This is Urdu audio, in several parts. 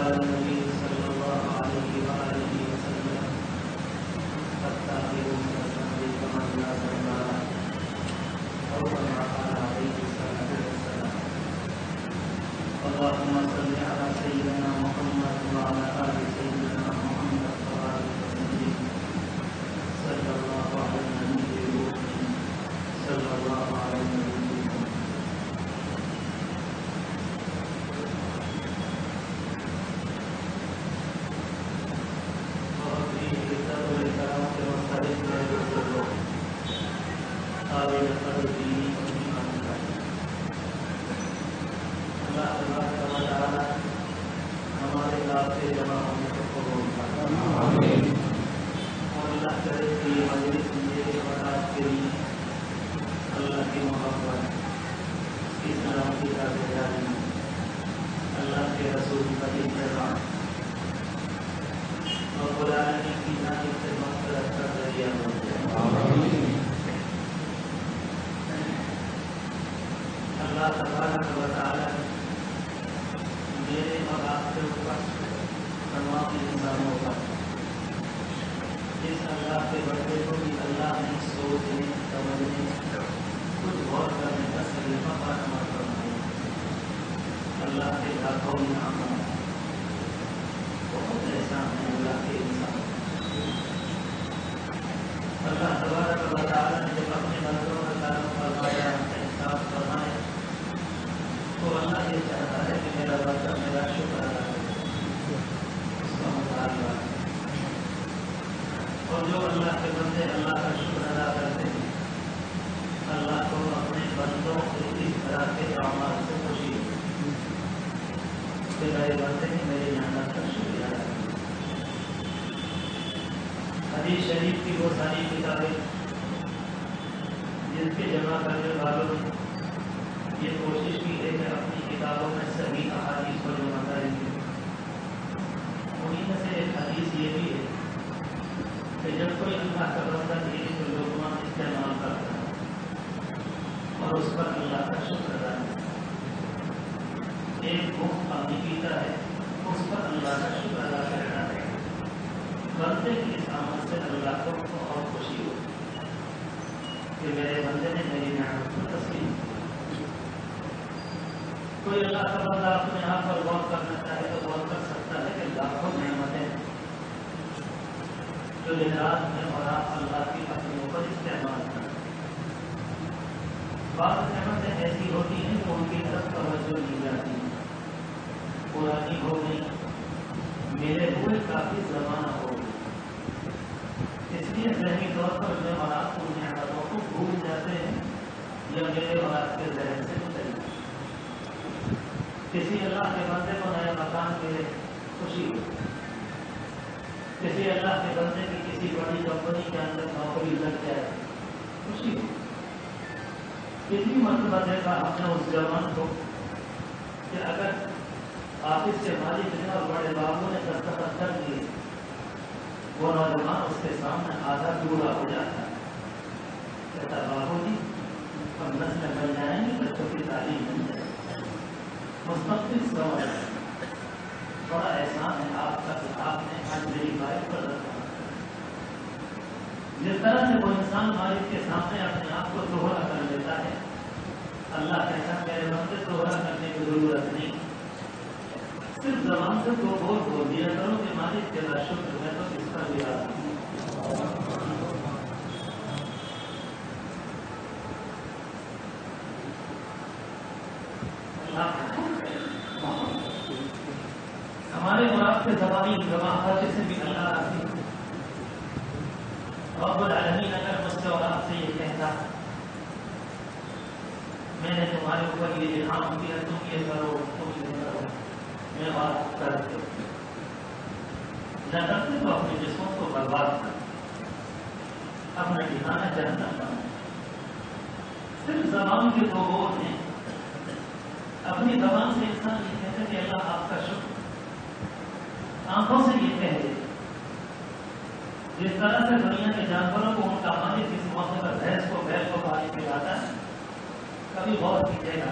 على النبي صلى الله عليه وآله وسلم الطاهر المتنبي كما لازم أو كما قال عليه الصلاة والسلام. اللهم صل على سيدنا محمد وعلى آل سيدنا محمد وبارك وسلم. صلى الله على النبي الأمي صلى الله على النبي ہمارے رات سے جمع ہونے کو قبول فرمائے اور اللہ کرے کہ یہ مجلس میرے اور آپ کے لیے اللہ کی محبت کی سلامتی کا بیداری اللہ کے رسول کا اتباع اور قرآن کی جانب سے مغفرت کا ذریعہ بن جائے. اللہ تبارک و تعالی میرے اور آپ کے اوپر تمام انسانوں پر اس اللہ کے بندے کو بھی اللہ نے سوچنے سمجھنے کچھ غور کرنے کا سلیقہ فراہم فرمایا. اللہ کے لاکھوں انعامات بہت احسان ہے اللہ کے انسان. اللہ تبارک و تعالی نے جب اپنے بندوں کا کرم فرمایا احسان فرمایا تو اللہ یہ چاہتا ہے کہ میرا بندہ میرا شکر ادا کرے اس کا مطالبہ ہے. اور جو اللہ کے بندے اللہ کا شکر ادا کرتے ہیں اللہ کو اپنے بندوں کو اس طرح کے اعمال سے خوشی ہوتی کہ میرے بندے نے میرے نعمت کا شکریہ ادا کیا. حدیث شریف کی وہ ساری کتابیں جن کے جمع کرنے والوں نے یہ کوشش کی ہے کہ اپنی کتابوں میں صحیح احادیث کو جمع کریں گے. انہیں میں سے ایک حدیث یہ بھی ہے کہ جب کوئی اللہ کا بندہ ایک لقمہ استعمال کرتا ہے اور اس پر اللہ کا شکر ادا کرتا ہے, ایک گھونٹ پانی پیتا ہے اس پر اللہ کا شکر ادا کرنا ہے, بندے کی اس عمل سے اللہ کو بہت خوشی ہوتی کہ میرے بندے نے میری نعمت کو تسلیم کیا. کوئی اللہ کا بندہ اپنے یہاں پر غور کرنا چاہے تو غور کر سکتا ہے کہ لاکھوں نعمتیں جو رات میں اور آپ اللہ کی اپنے اوپر استعمال کرتے ہیں. بعض نعمتیں ایسی ہوتی ہیں کہ ان کی طرف توجہ دی جاتی ہے, پرانی ہو گئی, میرے ہوئے کافی زمانہ ہو گئی, اس لیے ذہنی طور پر میں اور آپ ان نعمتوں کو بھول جاتے ہیں یا میرے اور آپ کے ذہن سے نکل جاتے. کسی اللہ کے بندے کو نئے مکان ملے خوشی ہو, کسی اللہ کے بندے کی کسی بڑی کمپنی کے اندر نوکری لگ جائے خوشی ہو. کتنی مرتبہ دیکھا ہم نے اس جوان کو کہ اگر آفس کے مالک نے اور بڑے بابو نے دستخط کر دیے وہ نوجوان اس کے سامنے آدھا پورا ہو جاتا ہے, کہتا بابو جی اور نسل بن جائیں گی بچوں کی تعلیم بن جائے گی, مستقبل سمجھ بڑا احسان ہے آپ کا کہ آپ نے آج میری بائک پر رکھا. جس طرح سے وہ انسان مالک کے سامنے اپنے آپ کو دوہرا کر لیتا ہے, اللہ کہتا میرے بندے دوہرا کرنے کی ضرورت نہیں, صرف زبان سے دو بول دیا کرو کہ مالک تیرا شکر ہے تو اس کا بھی آتا ہوں. ہمارے مراد کے زبانی جماعت سے بھی اللہ راضی ہے. رب العالمین اگر مجھ سے اور آپ سے یہ کہتا میں نے تمہارے اوپر یہ الہام کیا تم یہ کرو تم یہ کرو, میں بات کرتے نہ کرتے تو اپنے جسموں کو برباد کر اپنا ٹھکانا جاننا پڑا. صرف زبان کے دو بول ہیں, اپنی زبان سے انسان یہ کہتے کہ اللہ آپ کا شکر, آنکھوں سے یہ کہہ دے. جس طرح سے دنیا کے جانوروں کو ان کا مالک اس موقع پر بھینس کو بیل کو پانی پلاتا ہے, کبھی غور کیجیے گا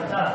50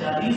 40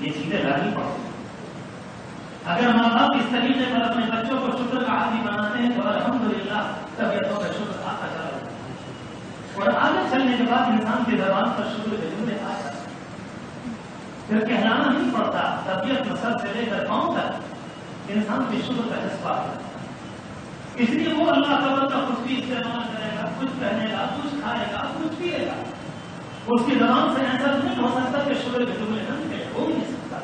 یہ چیزیں لانی پڑتی. اگر ماں باپ اس طریقے پر اپنے بچوں کو شکر کا عادی بناتے ہیں تو الحمدللہ طبیعتوں کا شکر آتا چلا جاتا ہے. اور آگے چلنے کے بعد انسان کی زبان پر شکر کے جملے آ جاتے ہیں. پھر کہلانا نہیں پڑتا. طبیعت نسل سے لے کر پاؤں تک انسان کی شکر کا جذبہ آتا ہے. اس لیے وہ اللہ تعالیٰ کا کچھ بھی استعمال کرے گا, کچھ پہنے گا, کچھ کھائے گا, کچھ پیے گا, اس کی زبان سے ایسا نہیں ہو سکتا کہ شکر کے جملے نہ نکلے. ہو نہیں سکتا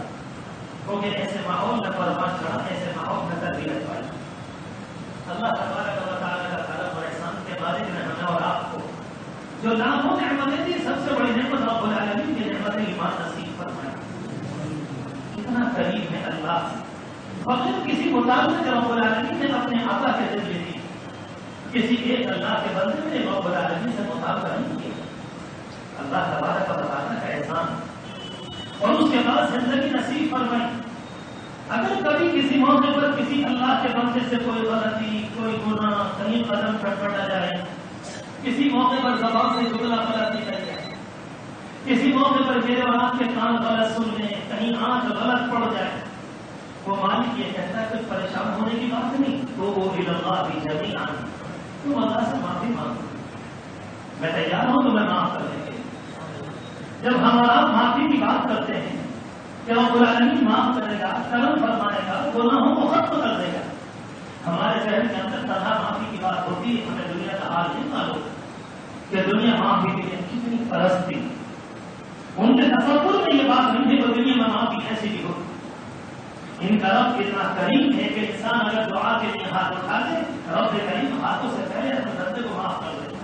کیونکہ ایسے ماحول میں پرورش کرنا, ایسے ماحول میں تربیت پائی. اللہ تبارک و تعالیٰ کا کرم اور احسان کے مالک نے ہمیں اور آپ کو جو لاکھوں نعمتیں دی, سب سے بڑی نعمت رب العالمین کی نعمت ایمان نصیب فرمایا. کتنا قریب ہے اللہ. بغیر کسی مطالبے کے رب العالمین نے اپنے آقا کے ذریعے دی. کسی ایک اللہ کے بندے نے رب العالمین سے مطالبہ نہیں کیا. اللہ تبارک و تعالیٰ کا احسان. اور اس کے بعد زندگی نصیب فرمائی. اگر کبھی کسی موقع پر کسی اللہ کے بندے سے کوئی غلطی, کوئی گناہ, کہیں قدم پھٹپٹا جائے, کسی موقع پر زبان سے جملہ غلط نکل جائے, کسی موقع پر میرے اور آپ کے کان غلط سن لیں, کہیں آنکھ غلط پڑ جائے, وہ مالک یہ کہتا ہے کہ پریشان ہونے کی بات نہیں. تو وہ اللہ بھی جمیعا, تم اللہ سے معافی مانگو, میں تیار ہوں تمہیں معاف کرنے کے. جب ہمارا معافی کی بات کرتے ہیں کہ رب العالمین معاف کرے گا, کرم فرمائے گا, گناہوں کو ختم کر دے گا, ہمارے ذہن کے اندر تنہا معافی کی بات ہوتی ہے. ہمیں دنیا کا حال نہیں معلوم کہ دنیا معافی کے لیے کتنی پرست تھی. ان کے تصور میں یہ بات نہیں ہے کہ دنیا میں معافی ایسی بھی ہوتی. ان کا رب اتنا کریم ہے کہ انسان اگر دعا کے لیے ہاتھ اٹھا دے, رب کریم ہاتھوں سے پہلے اپنے بندے کو معاف کر دے.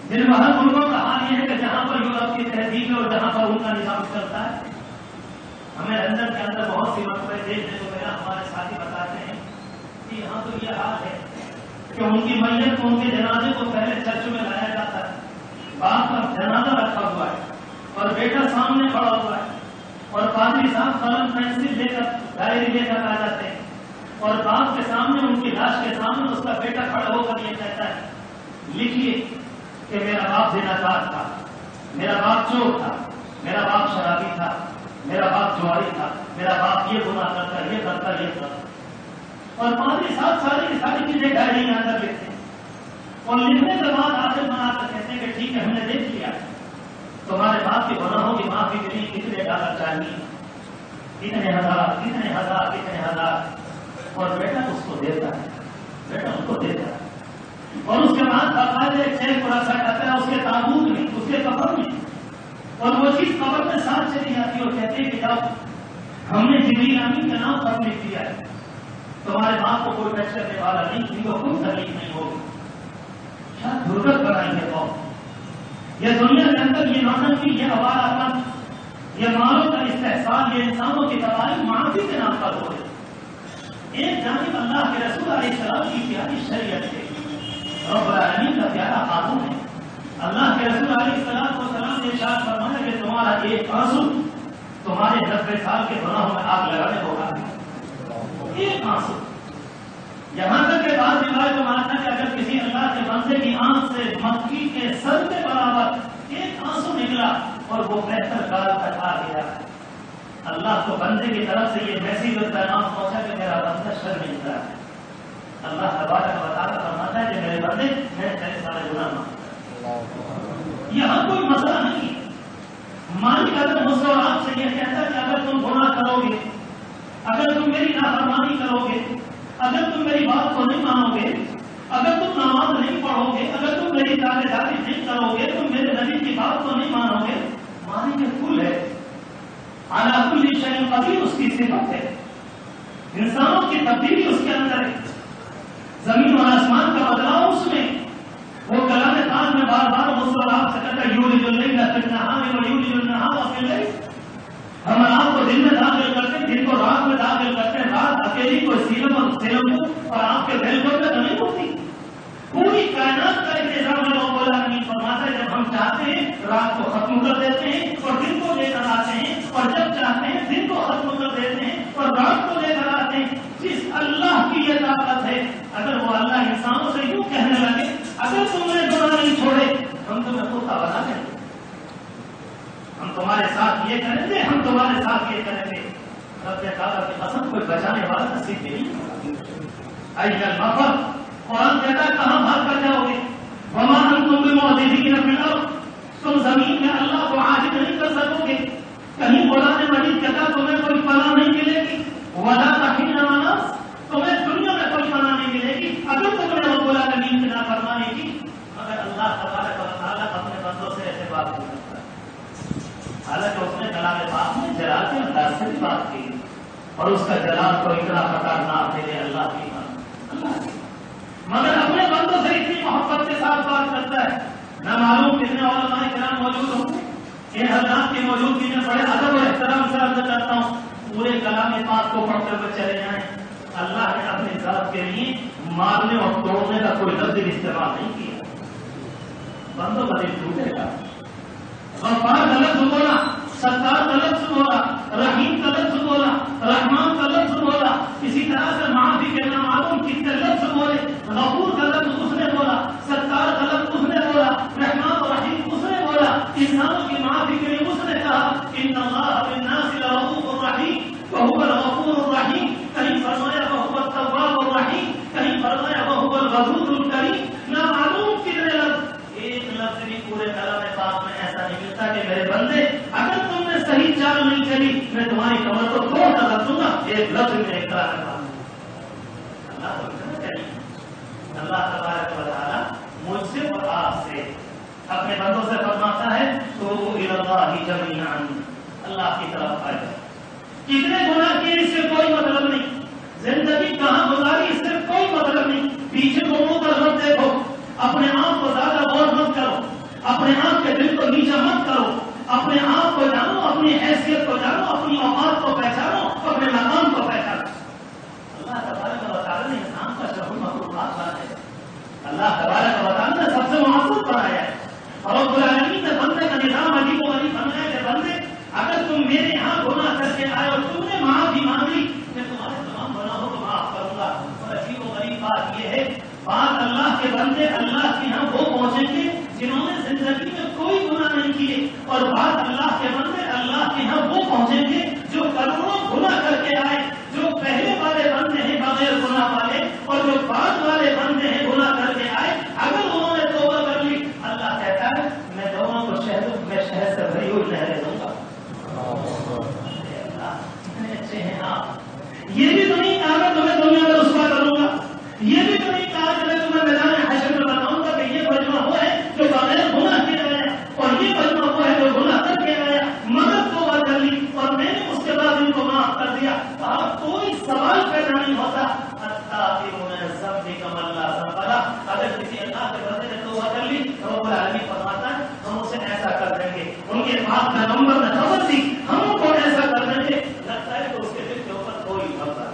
جن مہر ملکوں کا حال یہ ہے کہ جہاں پر یورپ کی تہذیب ہے اور جہاں پر ان کا نظام چلتا ہے, ہمیں لندن کے اندر بہت سی مرتبہ دیکھنے کو ملا. ہمارے ساتھی بتاتے ہیں کہ یہاں تو یہ حال ہے کہ ان کی میت کو, ان کے جنازے کو پہلے چرچ میں لایا جاتا ہے, باپ کا جنازہ رکھا ہوا ہے اور بیٹا سامنے کھڑا ہوا ہے, اور پادری صاحب قلم پینسل لے کر ڈائری لے کر آ جاتے ہیں, اور باپ کے سامنے, ان کی لاش کے سامنے اس کا بیٹا کھڑا ہو کر یہ کہتا ہے لکھیے کہ میرا باپ زناکار تھا, میرا باپ چور تھا, میرا باپ شرابی تھا, میرا باپ جواری تھا, میرا باپ یہ گناہ کرتا, یہ کرتا, یہ کرتا. اور پادری صاحب ساری کی ساری چیزیں ڈائری میں اندر لکھتے ہیں, اور لکھنے کے بعد آخر بنا کر کہتے ہیں کہ ٹھیک ہے, ہم نے دیکھ لیا, تمہارے باپ کے گناہوں کی معافی کے لیے کتنے ڈالر چاہیے, کتنے ہزار, کتنے ہزار, کتنے ہزار. اور بیٹا اس کو دیتا ہے, بیٹا ان کو دیتا ہے. اور اس کے بعد باقاعدہ ایک چیک پورا سیٹ آتا ہے اس کے تابوت میں, اس کے کفن میں, اور وہ چیز قبر میں ساتھ چلی جاتی ہے اور کہتے ہیں کہ جاؤ, ہم نے جبریل امین کا نام پر لکھ دیا ہے, تمہارے باپ کو کوئی ٹچ کرنے والا نہیں, کسی کو کوئی تکلیف نہیں ہوگی. کیا درگت بنائی ہے قوم. یہ دنیا کے اندر یہ نوٹنکی, یہ ہمارا پن, یہ مالوں کا استحصال, یہ انسانوں کی تباہی معافی کے نام پر ہو رہی. ایک جانب اللہ کے رسول علیہ السلام کی پیاری شریعت ہے, رب العالمین کا پیارا قانون ہے. اللہ کے رسول علیہ السلام نے ارشاد فرمایا کہ تمہارا ایک آنسو تمہارے 90 سال کے گناہوں میں آگ لگانے ہوگا. ایک آنسو. یہاں تک کہ بعض روایت میں مانتا ہے کہ اگر کسی اللہ کے بندے کی آنکھ سے مکھی کے سر کے برابر ایک آنسو نکلا اور وہ بہتر گال تک آ گیا, اللہ کو بندے کی طرف سے یہ میسیج اور پیغام پہنچا کہ میرا بندہ شرمندہ ہے. اللہ تبارک و تعالیٰ فرماتا ہے کہ میرے بندے میں تیرے سارے گناہ معاف. یہاں کوئی مسئلہ نہیں ہے. مالک اگر مجھ سے اور آپ سے یہ کہتا ہے کہ اگر تم گناہ کرو گے, اگر تم میری نافرمانی کرو گے, اگر تم میری بات کو نہیں مانو گے, اگر تم نماز نہیں پڑھو گے, اگر تم میری تابع داری نہیں کرو گے, تم میرے نبی کی بات کو نہیں مانو گے, مالک کل ہے, علی کل شیء قدیر اس کی صفت ہے. انسانوں کی تبدیلی اس کے اندر ہے, زمین اور آسمان کا بدلاؤ اس میں. وہ کلام پاک میں بار بار مجھ سے آپ سے کہتا ہے یولج اللیل فی النہار ویولج النہار فی اللیل. ہم آپ کو دن میں داخل کرتے ہیں, دن کو رات میں داخل کرتے ہیں, رات اکیلی کو سیلم اور سیلم کو, اور آپ کے دل کو نہیں ہوتی. پوری کائنات کا انتظام رب العالمین فرماتا ہے. جب ہم چاہتے ہیں رات کو ختم کر دیتے ہیں اور دن کو لے کر آتے ہیں, اور جب چاہتے ہیں دن کو ختم کر دیتے ہیں اور رات کو لے کر آتے ہیں. جس اللہ کی یہ طاقت ہے, اگر وہ اللہ انسانوں سے یوں کہنے لگے اگر تم نے گناہ نہیں چھوڑے ہم تمہیں کتا بنا دیں گے, ہم تمہارے ساتھ یہ کریں گے، ہم تمہارے ساتھ یہ کریں گے۔ رب تعالیٰ کی قسم کوئی بچانے والا نصیب نہیں۔ ایھا المفر، قرآن کہتا ہے کہاں بھاگ کر جاؤ گے؟ وما انتم بمعجزین فی الارض، تم زمین میں اللہ کو عاجز نہیں کر سکو گے۔ کہیں قرآن مجید کہتا تمہیں کوئی پناہ نہیں ملے گی، ولا تحین مناص، تمہیں دنیا میں کوئی پناہ نہیں ملے گی اگر تم نے رب العالمین کی نافرمانی کی۔ مگر اللہ تبارک و تعالیٰ اپنے بندوں سے ایسے بات نہیں کرتا، حالانکہ اس نے کلام پاک میں جلال کے انداز سے بھی بات کی، اور اس کا جلال کو اتنا خطرناک ہے اللہ کی بات، مگر اپنے بندوں سے اتنی محبت کے ساتھ بات کرتا ہے۔ نہ معلوم کتنے علماء کرام موجود ہوں، ان حضرات کی موجودگی میں بڑے ادب اور احترام سے عرض کرتا ہوں، پورے کلام پاک کو پڑھ کر چلے جائیں۔ اللہ نے اپنے ذات کے لیے مارنے اور توڑنے کا کوئی لفظ استعمال نہیں کیا۔ بندوں کا دل ٹوٹے گا، غفار کا لفظ بولا، ستار کا لفظ بولا، رحیم کا لفظ بولا، رحمان کا لفظ بولا، اسی طرح سے معافی کے نامعلوم کتنے لفظ بولے۔ غفور کا لفظ اس نے بولا، ستار کا لفظ اس نے بولا، رحمان اور رحیم اس نے بولا، انسانوں کی معافی کے لیے اس نے کہا ان اللہ بالناس لرؤوف رحیم وهو الغفور الرحیم، کہیں فرمایا وهو التواب الرحیم، کہیں فرمایا وهو الودود الکریم۔ نامعلوم کتنے لفظ، ایک لفظ بھی پورے کلام پاک میں ایسا نہیں ملتا کہ میرے بندے اگر تم نے صحیح چال نہیں چلی میں تمہاری کمر کو توڑ کر رکھ دوں گا، ایک لفظ میں اقرار کرتا ہوں۔ اللہ کو اتنا چاہیے، اللہ تبارک و تعالیٰ مجھ سے اور آپ سے اپنے بندوں سے فرماتا ہے توبوا الی اللہ جمیعا، اللہ کی طرف آئے۔ کتنے گناہ کیے اس سے کوئی مطلب نہیں، زندگی کہاں گزاری اس سے کوئی مطلب نہیں، پیچھے کو منہ پر مت دیکھو، اپنے آپ کو زیادہ غور مت کرو، اپنے آپ کے دل کو نیچا مت کرو، اپنے آپ کو جانو، اپنی حیثیت کو جانو، اپنی اوقات کو پہچانو، اپنے مقام کو پہچانو۔ اللہ تبارک و تعالیٰ نے انسان کا شرف المخلوقات بنایا ہے، اللہ تبارک و تعالیٰ نے سب سے معصوم بنایا ہے، اور رب العالمین نے بندے کا نظام عجیب و غریب بنایا کہ بندے اگر تم میرے یہاں گناہ کر کے آئے اور تم نے معافی مانگی میں تمہارے تمام گناہوں کو معاف کروں گا۔ اور عجیب و غریب بات یہ ہے، بات اللہ کے بندے اللہ کے یہاں وہ پہنچیں گے جنہوں نے زندگی میں کوئی گناہ نہیں کیے، اور بات اللہ کے بندے اللہ کے یہاں وہ پہنچیں گے جو کروڑوں گناہ کر کے آئے، جو پہلے والے بندے ہیں بغیر گناہ والے، اور جو بعد والے بندے ہیں گناہ کر کے آئے، اگر انہوں نے توبہ کر لی اللہ کہتا ہے میں دونوں کو شہد سے بھری ہوئی نہریں دوں گا۔ اتنے اچھے ہیں آپ، یہ بھی تو نہیں کہا میں تمہیں دنیا میں رسوا کروں گا، یہ بھی تو نہیں کہا کہ میں تمہیں میدان حشر میں بتاؤں گا کہ یہ مجمع وہ ہے جو بغیر گناہ کیا گیا، اور یہ مجمع وہ ہے جو گناہ کر کے آیا مگر توبہ کر لی اور میں نے اس کے بعد ان کو معاف کر دیا۔ کوئی سوال پیدا نہیں ہوتا اگر کسی اللہ کے بندے نے توبہ کر لی رب العالمین فرماتا ہے ہم اسے ایسا کر دیں گے، ان کے پاس پیغمبر نے خبر دی ہم ان کو ایسا کر دیں گے، لگتا ہے کہ اس کے دل کے اوپر کوئی خبر۔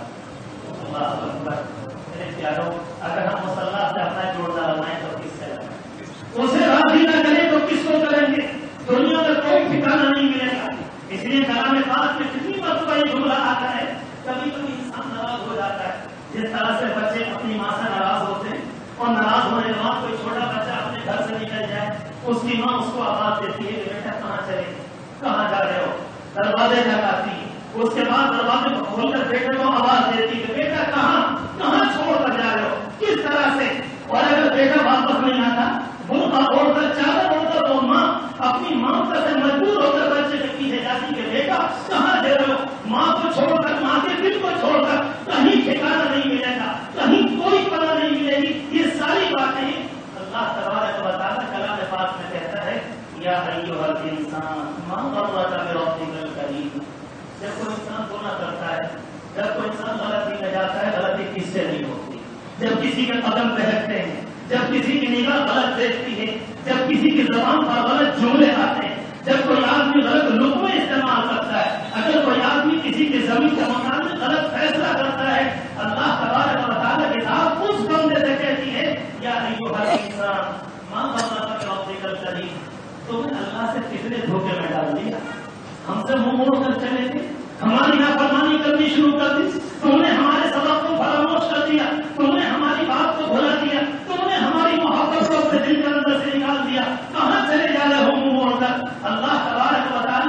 اللہ اکبر، میرے پیارو اگر ہم مصالحہ سے اپنا جوڑنا لگائیں تو کس سے لگائیں، اسے راضی نہ کریں تو کس کو کریں گے؟ دنیا میں کوئی ٹھکانا نہیں ملے گا۔ اس لیے کلام پاک میں کتنی مرتبہ یہ جملہ آتا ہے، کبھی کبھی انسان ناراض ہو جاتا ہے، جس طرح سے بچے اپنی ماں سے ناراض ہوتے ہیں، اور ناراض ہونے کے بعد کوئی چھوٹا بچہ اپنے گھر سے نکل جائے، اس کی ماں اس کو آواز دیتی ہے کہ بیٹا کہاں چلے، کہاں جا رہے ہو، دروازے جھٹکاتی ہے، اس کے بعد دروازے کو کھول کر بیٹے کو آواز دیتی ہے کہ بیٹا کہاں چھوڑ کر جا رہے ہو، کس طرح سے۔ اور اگر بیٹا واپس نہیں آتا برقع اوڑھ کر چادر اوڑھ کر تو ماں اپنی ممتا سے مجبور ہو کر بچے کے پیچھے جاتی کہ بیٹا کہاں جا رہے ہو، ماں کو چھوڑ کر، ماں کے دل کو چھوڑ کر کہیں ٹھکانا نہیں ملے گا، کہیں کوئی پناہ نہیں ملے گی۔ یہ ساری باتیں اللہ تبارک و تعالیٰ کلام پاک میں کہتا ہے یا ایھا الانسان ما غرک بربک الکریم۔ جب کوئی انسان گناہ کرتا ہے، جب کوئی انسان غلطی میں جاتا ہے، غلطی کس سے نہیں ہوتی؟ جب کسی کے قدم بہکتے ہیں، جب کسی کی نگاہ غلط دیکھتی ہے، جب کسی کی زبان پر غلط جملے آتے ہیں، جب کوئی آدمی غلط لقمے استعمال کرتا ہے، اگر کوئی آدمی کسی کی زمین کے مکان میں غلط فیصلہ کرتا ہے، اللہ تبارک و تعالیٰ کتاب اس بندے سے کہتی ہے یا ایھا الانسان ما غرک بربک الکریم، تمہیں اللہ سے کتنے دھوکے میں ڈال دیا، ہم سے منہ موڑ کر چلے گئے، ہماری نافرمانی کرنی شروع کر دی، تم نے ہمارے سبق کو فراموش کر دیا، تم نے ہماری بات کو بھلا دیا، تم نے ہماری محبت کو اپنے دل کے اندر سے نکال دیا، کہاں چلے جا رہے ہو منہ موڑ کر؟ اللہ تبارک و تعالیٰ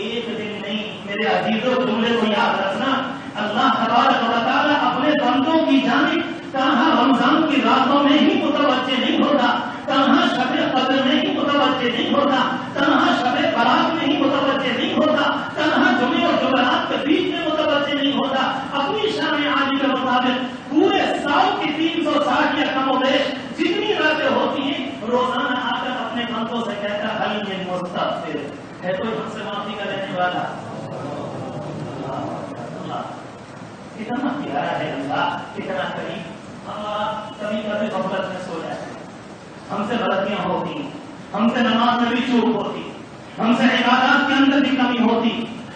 ایک دن نہیں میرے عزیزوں، جملے کو یاد رکھنا، اللہ تبارک و تعالیٰ اپنے بندوں کی جانب تنہا رمضان کی راتوں میں ہی متوجہ نہیں ہوتا، تنہا شب قدر میں ہی متوجہ نہیں ہوتا، تنہا شب برات میں ہی متوجہ نہیں ہوتا، تنہا جمعے اور جمعرات کے بیچ میں متوجہ نہیں ہوتا، اپنی شان عالی کے مطابق پورے سال کی 360 یا کم و بیش جتنی راتیں ہوتی ہیں روزانہ آ کر اپنے بندوں سے کہتا ہے حل میں مستغفر ہے، کوئی ہم سے معافی کا لینے والا؟ کتنا پیارا ہے اللہ، کتنا قریب۔ کبھی کبھی غفلت میں سو جاتے، ہم سے غلطیاں ہوتی، ہم سے نماز میں بھی چوک ہوتی، ہم سے عبادات کے اندر بھی کمی ہوتی،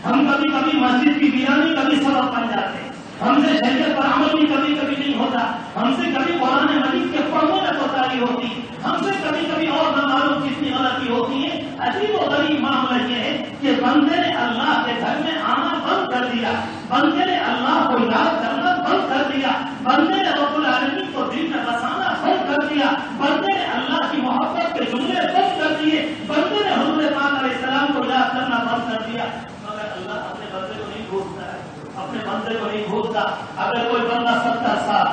ہم کبھی کبھی مسجد کی ویرانی کا بھی سبب بن جاتے، ہم سے شریعت پر عمل بھی کبھی کبھی نہیں ہوتا، ہم سے کبھی قرآن مجید کے پڑھنے میں کوتاہی ہوتی، ہم سے کبھی کبھی اور نہ معلوم کتنی غلطی ہوتی ہے۔ عجیب و غریب معاملہ یہ ہے کہ بندے نے اللہ کے گھر میں آنا بند کر دیا، بندے نے اللہ کو یاد کرنا بند کر دیا، بندے نے رب العالمین کو دل میں بسانا بند کر دیا، بندے نے اللہ کی محبت کے جملے بند کر دیے، بندے نے حضور پاک علیہ السلام کو یاد کرنا بند کر دیا، مگر اللہ اپنے بندے کو نہیں بھولتا ہے، اپنے بندے کو نہیں بھولتا۔ اگر کوئی بندہ 70 سال،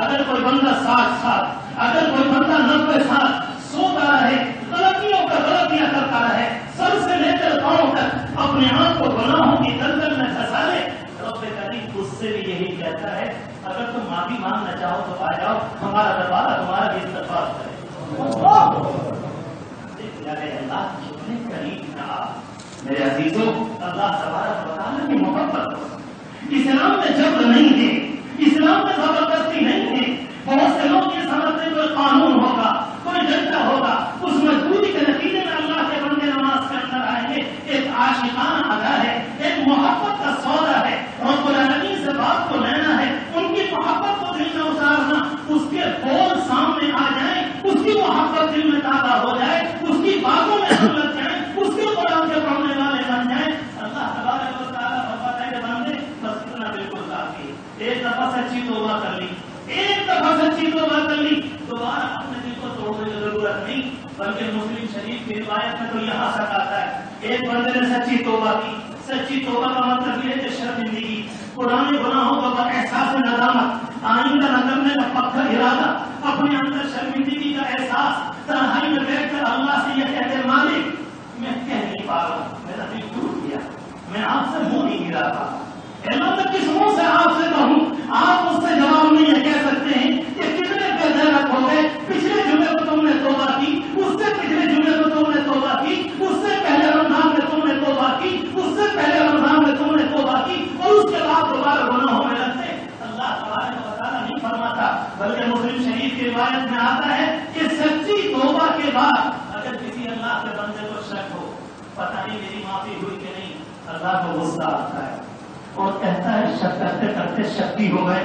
اگر کوئی بندہ 60 سال، اگر کوئی بندہ 90 سال سوتا رہے، غلطیوں پر غلطیاں کرتا رہے، سر سے لے کر پاؤں تک اپنے آپ کو گناہوں کی دلدل میں پھنسا لے، رب کریم اس سے بھی یہی کہتا ہے اگر تم معافی مانگنا چاہو تو آ جاؤ، ہمارا دربارہ تمہارا بھی استغفار کرے۔ اللہ کتنے قریب تھا میرے عزیزوں، اللہ تبارک و تعالیٰ کی محبت۔ اسلام میں جبر نہیں ہے، اسلام میں زبردستی نہیں ہے۔ بہت سے لوگ یہ سمجھتے ہیں کوئی قانون ہوگا، کوئی ججا ہوگا، اس مجبوری کے نتیجے میں اللہ کے بندے نماز کے اندر آئیں گے۔ ایک عاشقانہ ادا ہے، ایک محبت کا سودا ہے، رب العالمین سے بات کو لینا ہے، ان کی محبت کو دل میں اتارنا، اس کے بول سامنے آ جائیں، اس کی محبت دل میں تازہ ہو جائے، اس کی باتوں میں ہم لگ جائیں، اس کے قرآن کے پڑھنے والے بن جائیں۔ اللہ تبارک و تعالیٰ فرماتا ہے کہ بندے بس اتنا بالکل کافی ہے، ایک دفعہ سچی توبہ کر لی، ایک دفعہ سچی توبہ کر لی، دوبارہ اپنے دل کو توڑنے کی ضرورت نہیں۔ بلکہ مسلم شریف کی روایت میں تو یہاں تک آتا ہے ایک بندے نے سچی توبہ کی۔ سچی توبہ کا مطلب یہ ہے کہ شرمندگی، پرانے گناہوں کا احساس نادامت، آئندہ نہ کرنے کا پکا ارادہ، اپنے اندر شرمندگی کا احساس، تنہائی میں بیٹھ کر اللہ سے یہ کہتے مالک میں کہہ نہیں پا رہا، میرا دل ٹوٹ گیا، میں آپ سے منہ نہیں گرا پا، اللہ میں کس منہ سے آپ سے کہوں؟ آپ مجھ سے جواب نہیں یہ کہہ سکتے ہیں کہ کتنے بے غیرت ہو گئے، پچھلے جمعے کو تم نے توبہ کی، اس سے پچھلے جمعے کو تم نے توبہ کی، اس سے پہلے رمضان میں تم نے توبہ کی، اس سے پہلے رمضان میں تم نے توبہ کی، اور اس کے بعد دوبارہ گناہوں میں لگتے۔ اللہ تبارک و تعالیٰ نہیں فرماتا، بلکہ مسلم شریف کی روایت میں آتا ہے کہ سچی توبہ کے بعد اگر کسی اللہ کے بندے کو شک ہو پتہ نہیں میری معافی ہوئی کہ نہیں، اللہ کو غصہ آتا ہے اور کہتا ہے شک کرتے کرتے شکی ہو گئے،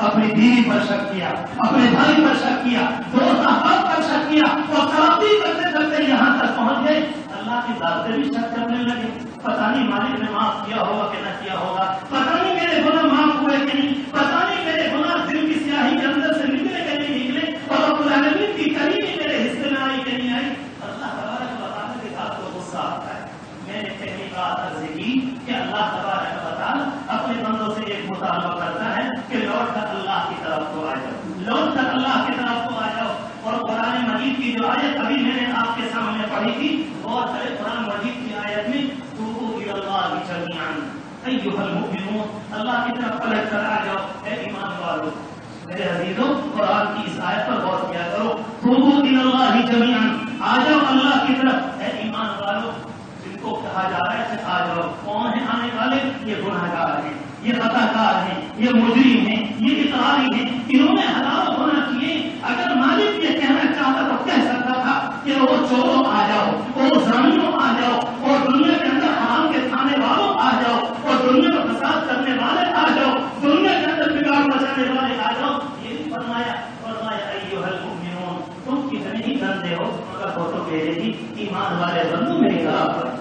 اپنی بیوی پر شک کیا، اپنے بھائی پر شک کیا، دوست احباب پر شک کیا، اور ترقی کرتے کرتے یہاں تک پہنچ گئے اللہ کی ذات سے بھی شک کرنے لگے، پتہ نہیں مالک نے معاف کیا ہوگا کہ نہ کیا ہوگا، پتہ نہیں میرے گناہ معاف ہوئے کہ نہیں، پتہ نہیں میرے گناہ دل کی سیاہی کے اندر سے نکلے کہ نہیں نکلے، اور رب العالمین کی کریمی میرے حصے میں آئی کہ نہیں آئی۔ اللہ تبارک و تعالیٰ کی ذات کو غصہ آتا ہے۔ میں نے پہلی بات عرض کی کہ اللہ تبارک و تعالیٰ اپنے بندوں سے ایک مطالبہ کرتا ہے کہ لوٹ کر اللہ کی طرف کو آ جاؤ، لوٹ کر اللہ کی طرف کو آ جاؤ۔ اور قرآن مجید کی جو آیت ابھی میں نے آپ کے سامنے پڑھی تھی، غور کرے قرآن مجید کی آیت میں توبوا الی اللہ جمیعا ایھا المؤمنون، اللہ کی طرف پلٹ کر آ جاؤ اے ایمان والو۔ میرے عزیزوں قرآن کی اس آیت پر غور کیا کرو، توبوا الی اللہ جمیعا، آ جاؤ اللہ کی طرف اے ایمان والو۔ جن کو کہا جا رہا ہے کہ آ جاؤ، کون ہیں آنے والے؟ یہ گناہگار ہیں، یہ خطا کار ہیں، یہ مجرم ہیں، یہ اقراری ہیں، انہوں نے حلال ہونا چاہیے۔ اگر مالک یہ کہنا چاہتا تو کہہ سکتا تھا کہ وہ چوروں آ جاؤ، وہ زانیوں آ جاؤ، اور دنیا کے اندر حرام کے کھانے والوں آ جاؤ، اور دنیا میں فساد کرنے والے آ جاؤ، دنیا کے اندر بگاڑ مچانے والے آ جاؤ۔ یہ بھی فرمایا ایھا المؤمنون، تم کتنے ہی بندے ہو مگر ہو تو میرے ہی ایمان والے بندو میری طرف پر۔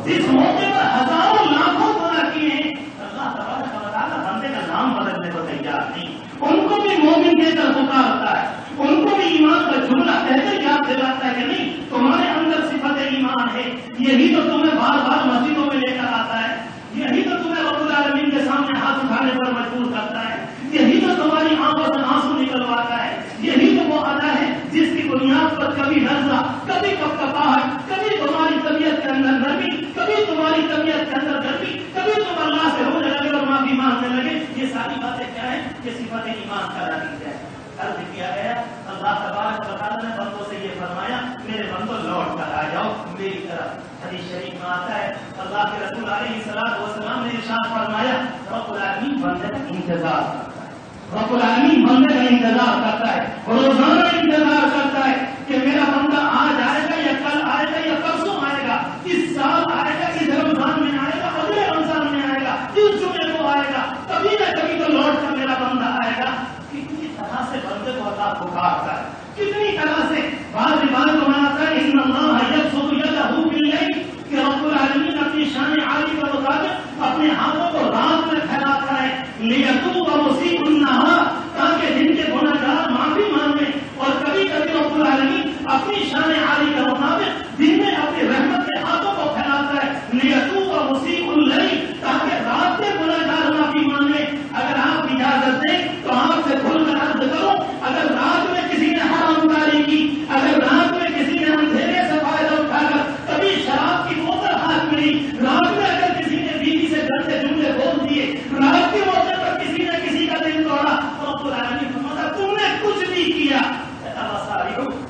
اس موقع پر ہزاروں لاکھوں گناہ کیے ہیں، اللہ تبارک و تعالیٰ بندے کا نام بدلنے کو تیار نہیں، ان کو بھی مومن کہہ کر پکارتا ہے، ان کو بھی ایمان کا جملہ کہہ کر یاد دلاتا ہے کہ نہیں تمہارے اندر صفت ایمان ہے، یہی تو تمہیں بار بار مسجدوں میں لے جھاڑنے پر مجبور کرتا ہے، یہی تو تمہاری آنکھوں سے آنسو نکلواتا ہے، یہی تو وہ ادا ہے جس کی بنیاد پر کبھی نزلہ، کبھی کپکپاہٹ، کبھی تمہاری طبیعت کے اندر نرمی، کبھی تمہاری طبیعت کے اندر گرمی، کبھی تم اللہ سے رونے لگے اور معافی مانگنے لگے۔ یہ ساری باتیں کیا ہیں؟ یہ صفت ایمان کا نتیجہ ہے۔ عرض کیا گیا اللہ تبارک و تعالیٰ نے بندوں سے یہ فرمایا میرے بندوں لوٹ کر آ جاؤ میری طرف۔ حدیث شریف میں آتا ہے اللہ کے رسول علیہ الصلوۃ والسلام نے ارشاد فرمایا رب العالمین بندے کا انتظار کرتا ہے، رب العالمین بندے کا انتظار کرتا ہے، روزانہ انتظار کرتا ہے کہ میرا بندہ آج آئے گا یا کل آئے گا یا پرسوں آئے گا، اس سال آئے گا، اس رمضان میں آئے گا، اگلے رمضان میں آئے گا، اس جمعے کو آئے گا، کبھی نہ کبھی تو لوٹ کر میرا بندہ آئے گا۔ کتنی طرح سے بندے کو اللہ پکارتا ہے، کتنی طرح سے بعض روایتوں میں آتا ہے ان اللہ یبسط یدہ باللیل کہ رب العالمین اپنی شان عالی کے مطابق اپنے ہاتھوں کو رات میں پھیلاتا ہے لیتوب مسیء النہار تاکہ دن کے گنہگار معافی مانگیں، اور کبھی کبھی رب العالمین اپنی شان عالی کے مطابق دن میں اپنی رحمت کے ہاتھوں کو پھیلاتا ہے لیتوب مسیء اللیل تاکہ رات کے گنہگار معافی مانگیں۔ اگر آپ اجازت دیں تو آپ سے کھل کر عرض کروں اگر رات میں کسی نے حرام کاری کی، اگر رات میں کسی نے اندھیرے سے فائدہ اٹھا کر کبھی شراب کی بوتل ہاتھ میں لی، رات میں اگر کسی نے بیوی سے گندے جملے بول دیے، رات کے موقع پر کسی نے کسی کا دل توڑا، تو رب العالمین فرماتا تم نے کچھ نہیں کیا،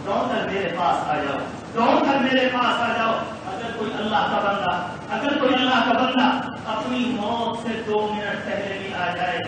دوڑ کر میرے پاس آ جاؤ، دوڑ کر میرے پاس آ جاؤ۔ اگر کوئی اللہ کا بندہ، اگر کوئی اللہ کا بندہ اپنی موت سے 2 منٹ پہلے بھی آ جائے،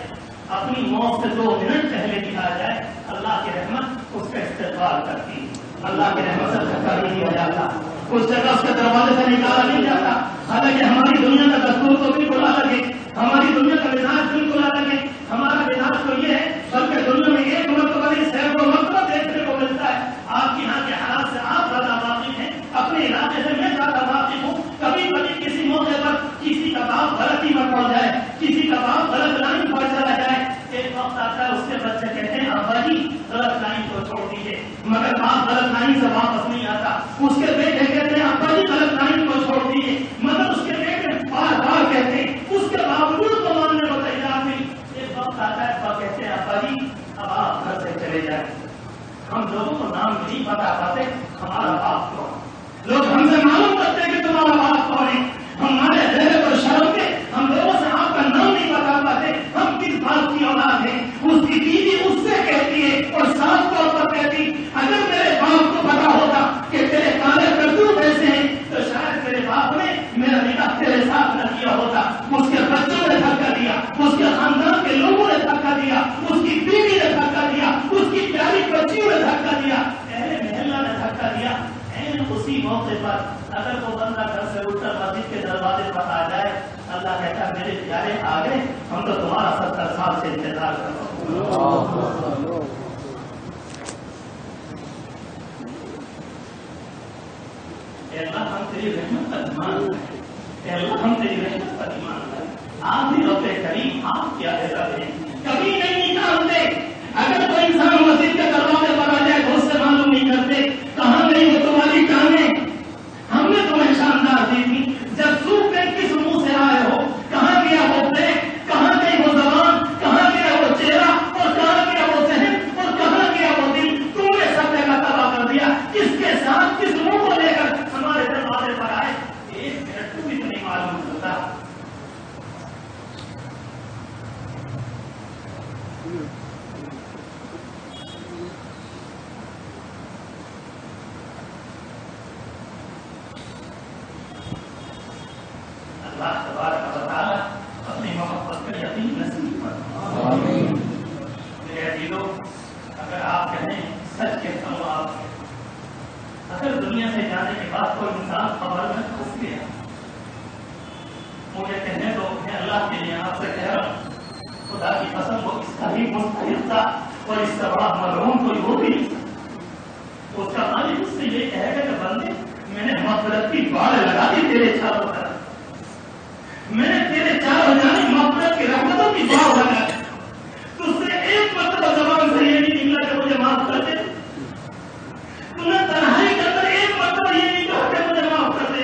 اپنی موت سے 2 منٹ پہلے بھی آ جائے، اللہ کی رحمت اس کا استقبال کرتی، اللہ کی رحمت سے دھکا نہیں دیا جاتا، اس جگہ اس کے دروازے سے نکالا نہیں جاتا۔ حالانکہ ہماری دنیا کا دستور تو بالکل الگ ہے، ہماری دنیا کا مزاج بالکل الگ ہے، ہمارا مزاج تو یہ ہے بلکہ دنیا میں ایک مرتبہ نہیں سینکڑوں مرتبہ دیکھنے کو ملتا ہے۔ آپ یہاں کے حالات سے آپ زیادہ واقف ہیں، اپنے علاقے سے میں زیادہ واقف ہوں۔ کبھی کبھی کسی موقع پر کسی کا باپ غلطی میں پڑ جائے، کسی کا باپ غلط لائن پر چلا جائے، ایک وقت آتا ہے اس کے بچے کہتے ہیں ابا جی غلط لائن کو چھوڑ دیجیے، مگر باپ غلط لائن سے واپس نہیں آتا، اس کے بیٹے کہتے ہیں ابا جی غلط لائن کو چھوڑ دیجیے، مگر اس کے بیٹے بار بار کہتے ہیں، اس کے باوجود تو ماننے کو تیار نہیں۔ ایک وقت آتا ہے ابا کہتے ہیں ابا جی اب آپ گھر سے چلے جائیں، ہم لوگوں کو نام نہیں بتا پاتے ہمارا باپ کون، لوگ ہم سے معلوم کرتے ہیں کہ تمہارا باپ کون ہے، ہمارے چہرے پر شرم کے ہم لوگوں سے آپ کا نام نہیں بتا پاتے ہم کس باپ کی اولاد ہیں۔ اس کی بیوی اس سے کہتی ہے اور صاف طور پر کہتی اگر میرے باپ کو پتا ہوتا کہ تیرے کالے کرتوت ایسے ہیں تو شاید میرے باپ نے میرا نکاح تیرے ساتھ نہ کیا ہوتا۔ اس کے بچوں نے دھکا دیا، اس کے خاندان کے لوگوں نے دھکا دیا، اس کی بیوی نے دھکا دیا، اس کی پیاری بچیوں نے دھکا دیا، اہل محلہ نے دھکا دیا۔ اسی موقع پر اگر وہ بندہ گھر سے اٹھ کر مسجد کے دروازے پر آ جائے، اللہ کہتا ہے میرے پیارے آ گئے، ہم تو تمہارا 70 سال سے انتظار کر رہے ہیں۔ اے اللہ ہم تیری رحمت پر ایمان لائے، اے اللہ ہم تیری رحمت پر ایمان لائے، آپ بھی رب کریم آپ کیا عزت ہے، کبھی نہیں نکالتے۔ اگر کوئی انسان مسجد کے دروازے پر آ جائے تو اس سے معلوم نہیں کرتے کہاں گئی وہ تمہاری ٹانگیں، ہم نے تمہیں شاندار دی تھی، جب سوکھ گئی کس منہ سے آئے ہو، کہاں گیا وہ پیٹ، کہاں گئی وہ زبان، کہاں گیا وہ چہرہ، اور کہاں گیا وہ ذہن، اور کہاں گیا وہ دل، تم نے سب جگہ تباہ کر دیا، کس کے ساتھ کس منہ کو لے کر ہمارے دروازے پر آئے، ایک منٹ کو بھی نہیں معلوم ہوتا۔ اللہ تبارک و تعالیٰ اپنی محبت کا یقین نصیب فرمائے۔ میرے عزیزو اگر آپ کہیں سچ کہتا ہوں آپ اگر دنیا سے جانے کے بعد کوئی انسان خبر میں پھنس گیا، مجھے کہنے دو میں اللہ کے لیے آپ سے کہہ رہا ہوں خدا کی قسم وہ اس کا ہی مستحق تھا اور اس سے بڑا مرحوم کوئی ہو بھی نہیں سکتا۔ اس کا مالک اس سے یہ کہے گا کہ بندے میں نے مغفرت کی باڑ لگا دی تیرے چاروں طرف، میں نے تیرے چاروں جانب مغفرت کی رحمتوں کی باڑ لگا دی، تجھ سے ایک مرتبہ زبان سے یہ نہیں نکلا کہ مجھے معاف کر دے، تم نے تنہائی کے اندر ایک مرتبہ یہ نہیں کہا کہ مجھے معاف کر دے۔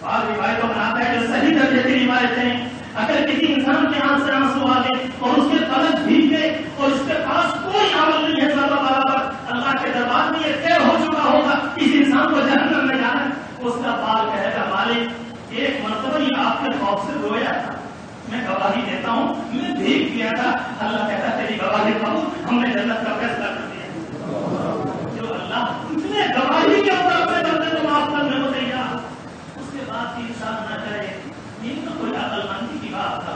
بعض روایتوں میں آتا ہے جو صحیح درجے کی روایتیں اگر کسی انسان کے آنکھ سے آنسو آ گئے اور اس کے پلک بھیگ گئے اور اس کے پاس کوئی عمل نہیں ہے ذرہ برابر، اللہ کے دربار میں یہ طے ہو چکا ہوگا اس انسان کو جہنم میں جانا ہے، اس کا بال کہے گا مالک ایک مرتبہ یہ آپ کے خوف سے رویا تھا، میں گواہی دیتا ہوں میں بھیگ گیا تھا، اللہ کہتا تیری گواہی قبول، ہم نے جنت کا فیصلہ کر دیا۔ جو اللہ اتنے گواہی کے اوپر اپنے بندے کو معاف کرنے کو تیار، اس کے بعد بھی انسان نہ کرے، یہ تو کوئی عقل مندی کی بات تھا،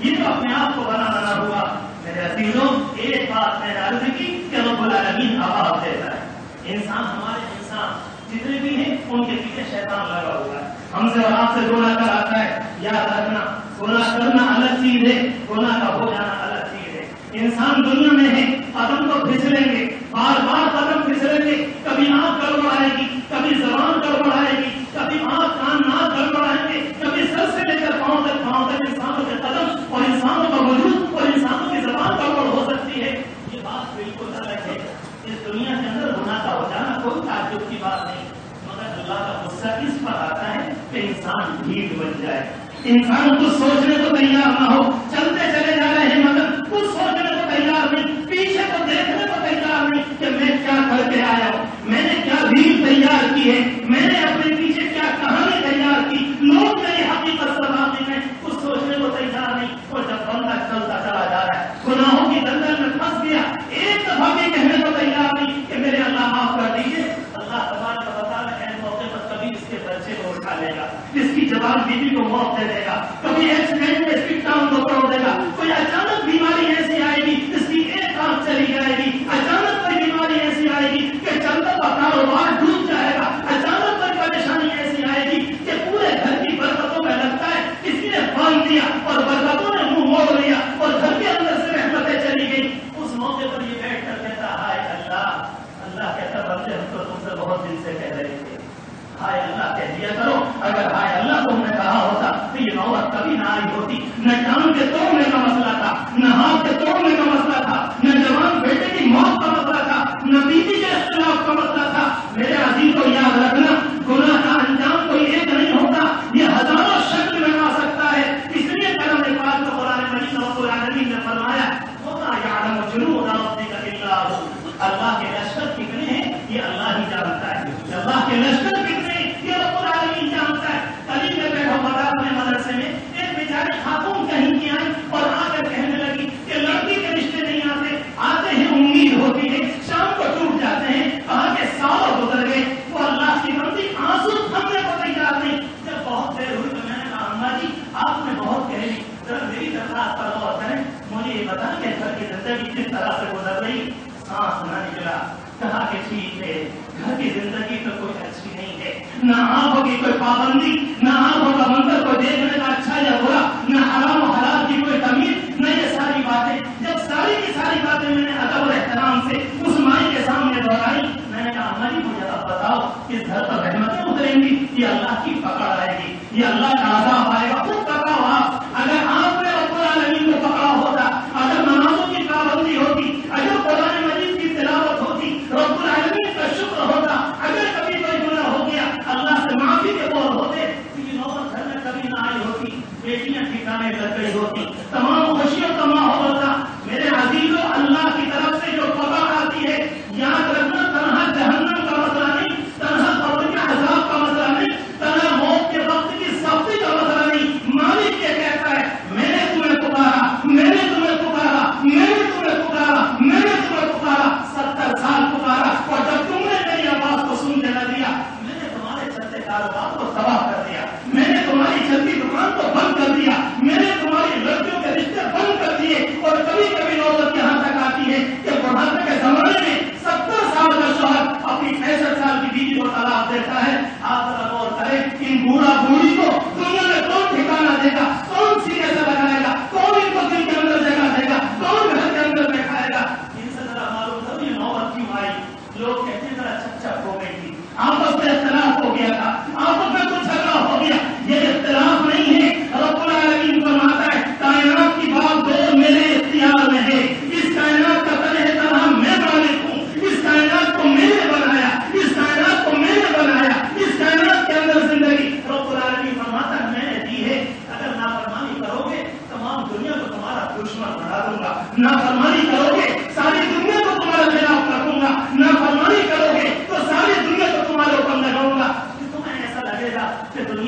یہ تو اپنے آپ کو بنانا ہوا۔ میرے عزیزوں ایک بات میں نے عرض کی کہ رب العالمین عذاب دیتا ہے، انسان ہمارے انسان جتنے بھی ہیں ان کے پیچھے شیطان لگا ہوا ہے، ہم سے اور آپ سے گناہ کراتا ہے۔ یاد رکھنا گناہ کرنا الگ چیز ہے، گناہ کا ہو جانا الگ چیز ہے۔ انسان دنیا میں ہے، قدم تو پھسلیں گے، بار بار قدم پھسلیں گے، کبھی آنکھ گڑبڑ آئے گی، کبھی زبان گڑبڑ آئے گی، کبھی آنکھ کان ناک گڑبڑ آئیں گے، کبھی سر سے لے کر پاؤں تک انسانوں کے قدم اور انسانوں کا وجود اور انسانوں کی زبان گڑبڑ ہو سکتی ہے۔ یہ بات بالکل الگ ہے، اس دنیا کے اندر گناہ کا ہو جانا کوئی تعجب کی بات نہیں، مگر اللہ کا غصہ اس پر آتا ہے کہ انسان ڈھیل بن جائے، انسان کچھ سوچنے کو تیار نہ ہو، چلتے چلے جا رہے ہیں مگر کچھ سوچنے کو تیار نہیں، پیچھے کو دیکھنے کو تیار نہیں کہ میں کیا کر کے آیا ہوں، میں نے کیا ریل تیار کی ہے، میں نے اپنے پیچھے کیا کہانی تیار کی، لوگ میری حقیقت سمجھنے میں کچھ سوچنے کو تیار نہیں۔ اور جب بندہ چلتا چلا جا رہا ہے گناہوں کی دلدل میں پھنس گیا، ایک دفعہ بھی کہنے کو تیار نہیں کہ میرے اللہ معاف کر دیجیے، اللہ تبارک و تعالیٰ ہے موقع پر کبھی اس کے بچے کو اٹھا لے گا، اس کی جوان بیوی کو موت دے دے گا، کبھی ایکسیڈنٹ میں اس کی ٹانگ کو توڑ دے گا، کوئی اچانک بیماری ایسی آئے گی اس کی ایک آنکھ چلی جائے گی، اچانک کوئی بیماری ایسی آئے گی کہ چلتا ہوا کاروبار ڈوب جائے گا، اچانک کوئی پریشانی ایسی آئے گی کہ پورے گھر کی برکتوں میں لگتا ہے کسی نے باندھ دیا اور برکتوں نے منہ موڑ لیا اور گھر کے اندر سے رحمتیں چلی گئی، اس موقع پر یہ بیٹھ کر کہتا ہائے اللہ، اللہ کہتا بندے ہم تو تم سے بہت دن سے کہہ رہے تھے، ہائے اللہ کہہ دیا کرو، اگر ہائے اللہ تم نے کہا ہوتا تو یہ نوبت کبھی نہ آئی ہوتی، نہ ٹانگ کے توڑنے کا مسئلہ تھا، نہ ہاتھ کے توڑنے کا مسئلہ تھا، نہ جوان بیٹے کی موت کا مسئلہ تھا، نہ بیوی کے اختلاف کا مسئلہ تھا۔ میرے عزیز کو یاد رکھنا گناہ کا انجام کوئی ایک نہیں ہوتا، یہ ہزاروں شکل میں آ سکتا ہے، اس لیے کلام پاک میں قرآن مجید میں رب العالمین نے فرمایا وَمَا يَعْلَمُ جُنُودَ رَبِّكَ إِلَّا هُوَ، اللہ کے لشکر کتنے ہیں یہ اللہ ہی جانتا ہے، اللہ کے لشکر کتنے ہیں یہ رب العالمین جانتا ہے۔ کبھی میں بیٹھا بڑا اپنے مدرسے میں ایک بیچاری خاتون کہیں کی آئی اور آ کر کہنے لگی کہ لڑکی کے رشتے نہیں آتے ہیں امید ہوتی ہے، شام کو ٹوٹ جاتے ہیں، کہا کہ سال گزر گئے، وہ اللہ کی بندی آنسو تھمنے کو تیار نہیں۔ جب بہت دیر ہوئی تو میں نے کہا اماں جی آپ نے بہت کہہ لی، ذرا میری درخواست پر غور کریں، مجھے یہ بتا کہ گھر کی زندگی کس طرح سے گزر رہی، سانس نہ نکلا، کہا کہ ٹھیک ہے گھر کی زندگی تو کوئی اچھی نہیں ہے، نہ آنکھوں کی کوئی پابندی، نہ آنکھوں کا منظر کو دیکھنے کا اچھا یا برا، نہ حرام و حلال کی کوئی تمیز، نہ یہ ساری باتیں۔ جب ساری کی ساری باتیں میں نے ادب اور احترام سے اس مائی کے سامنے دہرائی، میں نے کہا اماں جی مجھے اب بتاؤ اس گھر پر رحمتیں اتریں گی یہ اللہ کی پکڑ آئے گی، یہ اللہ کا عذاب آئے گا، خود پکڑاؤ آپ۔ اگر آپ نے رب العالمین کو پکڑا ہوتا، اگر نمازوں کی پابندی ہوتی، اگر قرآن مجید کی تلاوت ہوتی، رب العالمین کا شکر ہوتا، اگر کبھی کوئی گناہ ہو گیا اللہ سے معافی کے بول ہوتے تو یہ نوبت گھر میں کبھی نہ آئی ہوتی، بیٹیاں ٹھکانے لگ گئی ہوتی، تمام خوشیوں کا ماحول ہوتا۔ میرے عزیزوں اللہ کی طرف سے جو پکڑ آتی ہے یاد رکھنا تنہا جہنم کا مسئلہ نہیں، تنہا قبر کے عذاب کا مسئلہ نہیں، تنہا موت کے وقت کی سختی کا مسئلہ نہیں، مالک یہ کہتا ہے میں نے تمہیں پکارا، میں نے تمہیں پکارا، میں نے تمہیں پکارا، میں نے تمہیں پکارا، 70 سال پکارا اور جب تم نے میری آواز کو سننے نہ دیا میں نے تمہارے چلتے کاروبار کو تباہ کر دیا، میں نے تمہاری چلتی دکان کو بند کر دیا، میں نے تمہاری لڑکیوں کے رشتے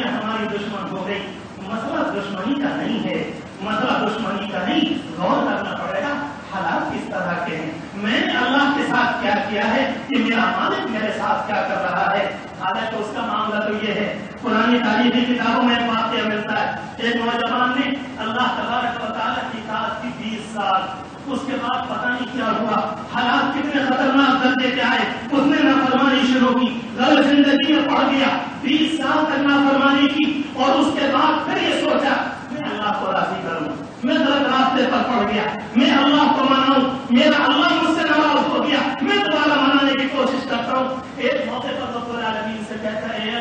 دنیا ہماری دشمن ہو گئی. مسئلہ دشمنی کا نہیں ہے, مسئلہ دشمنی کا نہیں, غور کرنا پڑے گا حالات کس طرح کے ہیں. میں نے اللہ کے ساتھ کیا کیا ہے کہ میرا مالک میرے ساتھ کیا کر رہا ہے. حالانکہ اس کا معاملہ تو یہ ہے, پرانی تاریخی کتابوں میں واقعہ ملتا ہے, ایک نوجوان نے اللہ تبارک و تعالیٰ کی اطاعت کی 20 سال, اس کے بعد پتہ نہیں کیا ہوا, حالات کتنے خطرناک درجے کے آئے, اس نے نافرمانی شروع کی, غلط زندگی میں پڑ گیا, 20 سال تک نافرمانی کی, اور اس کے بعد پھر یہ سوچا میں اللہ کو راضی کروں, میں غلط راستے پر پڑ گیا, میں اللہ کو مناؤں, میرا اللہ مجھ سے ناراض ہو گیا, میں دوبارہ منانے کی کوشش کرتا ہوں. ایک موقع پر رب العالمین سے کہتا ہے,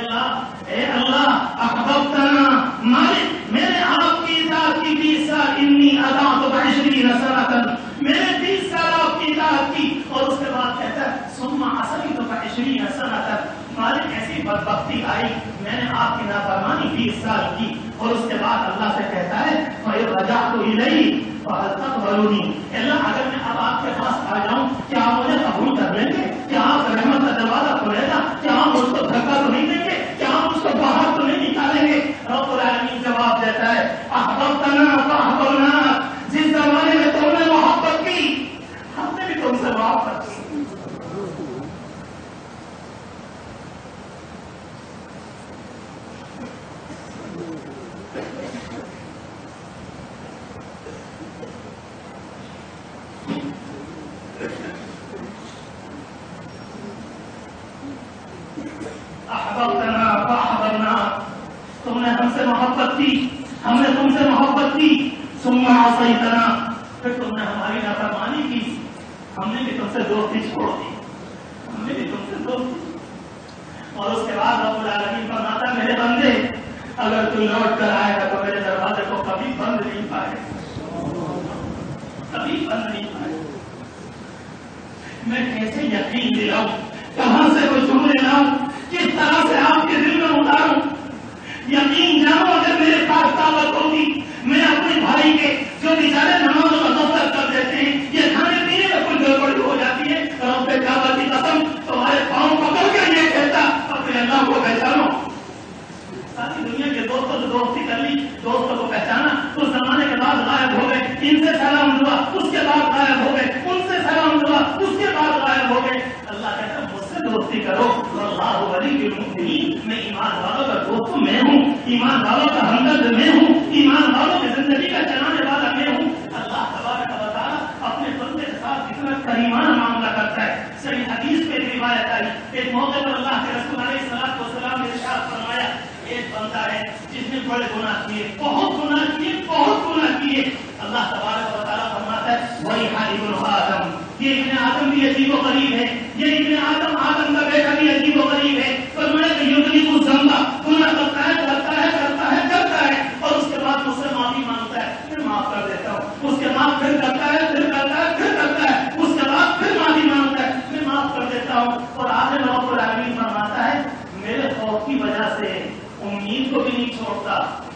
اے اللہ احببتنا, مالک میں نے آپ کی اطاعت کی 20 سال, انی اطعت ب20 سنة, میں نے 20 سال آپ کی اطاعت کی, اور اس کے بعد کہتا ہے ثم عصيت ب20 سنة, مالک ایسی بدبختی آئی, میں نے آپ کی نافرمانی 20 سال کی, اور اس کے بعد اللہ سے کہتا ہے فَإِن رَجَعْتُ إِلَيْهِ فَهَلْ تَقْبَلُونِي, اللہ اگر میں اب آپ کے پاس آ جاؤں کیا آپ مجھے قبول کر لیں گے, کیا آپ رحمت کا دروازہ کھولے گا, کیا آپ مجھ کو دھکا تو نہیں دیں گے, کیا آپ مجھ کو باہر تو نہیں نکالیں گے. رب العالمین جواب دیتا ہے احببتنا فاحببناک, جس زمانے میں تم نے محبت کی ہم نے بھی تم سے محبت کی. احببتنا فاحببناک, تم نے ہم سے محبت کی, ہم نے تم سے محبت کی, ثم عصیتنا, پھر تم نے ہماری نافرمانی کی, ہم نے بھی تم سے دوستی چھوڑ دی, ہم نے بھی تم سے دوستی. اور اس کے بعد رب العالمین فرماتا میرے بندے اگر تو لوٹ کر آئے گا تو میرے دروازے کو کبھی بند نہیں پائے, کبھی بند نہیں پائے. میں کیسے یقین دلاؤں, کہاں سے وہ جملے لاؤں, کس طرح سے آپ کے دل میں اتاروں. یقین جانو اگر میرے پاس طاقت ہوگی میں اپنے بھائی کے جو بیچارے نمازوں کا دفتر کر دیتے ہیں, یہ کھانے پینے میں کوئی گڑبڑی ہو جاتی ہے, رب کعبہ کی قسم تمہارے پاؤں پکڑ کے یہ کہتا اپنے اللہ کو پہچانو. ساری دنیا کے دوستوں سے دوستی کر لی, دوستوں کو پہچانا, کچھ زمانے کے بعد غائب ہو گئے, ان سے سلام ہوا, اس کے بعد غائب ہو گئے, ان سے سلام ہوا, اس کے بعد غائب ہو گئے. اللہ کہتا ہے مجھ سے دوستی کرو, واللہ ولی المؤمنین, میں ایمان والوں کا دوست میں ہوں, ایمان والوں کا ہمدرد میں ہوں, ایمان والوں کی زندگی کا چلانے والا میں ہوں. اللہ تبارک و تعالیٰ اپنے بندے کے ساتھ کتنا کریمانہ معاملہ کرتا ہے. صحیح حدیث پہ روایت آئی, ایک موقع پر اللہ کے رسول علیہ السلام نے ارشاد فرمایا ایک بندہ ہے جس نے بڑے گناہ کیے, بہت گناہ کیے, بہت گناہ کیے. اللہ تبارک و تعالیٰ فرماتا ہے وہی ابن آدم, یہ ابن آدم بھی عجیب و غریب ہے, یہ ابن آدم کا بیٹا بھی عجیب و غریب ہے. فرمایا کہ یدرک الذنب, گناہ کرتا ہے کرتا ہے کرتا ہے کرتا ہے, اور اس کے بعد مجھ سے معافی مانگتا ہے, پھر معاف کر دیتا ہوں, اس کے بعد پھر کرتا ہے پھر کرتا ہے پھر کرتا ہے, اس کے بعد پھر معافی مانگتا ہے, پھر معاف کر دیتا ہوں. اور آخر رب العالمین فرماتا ہے میرے خوف کی وجہ سے امید کو بھی نہیں چھوڑتا,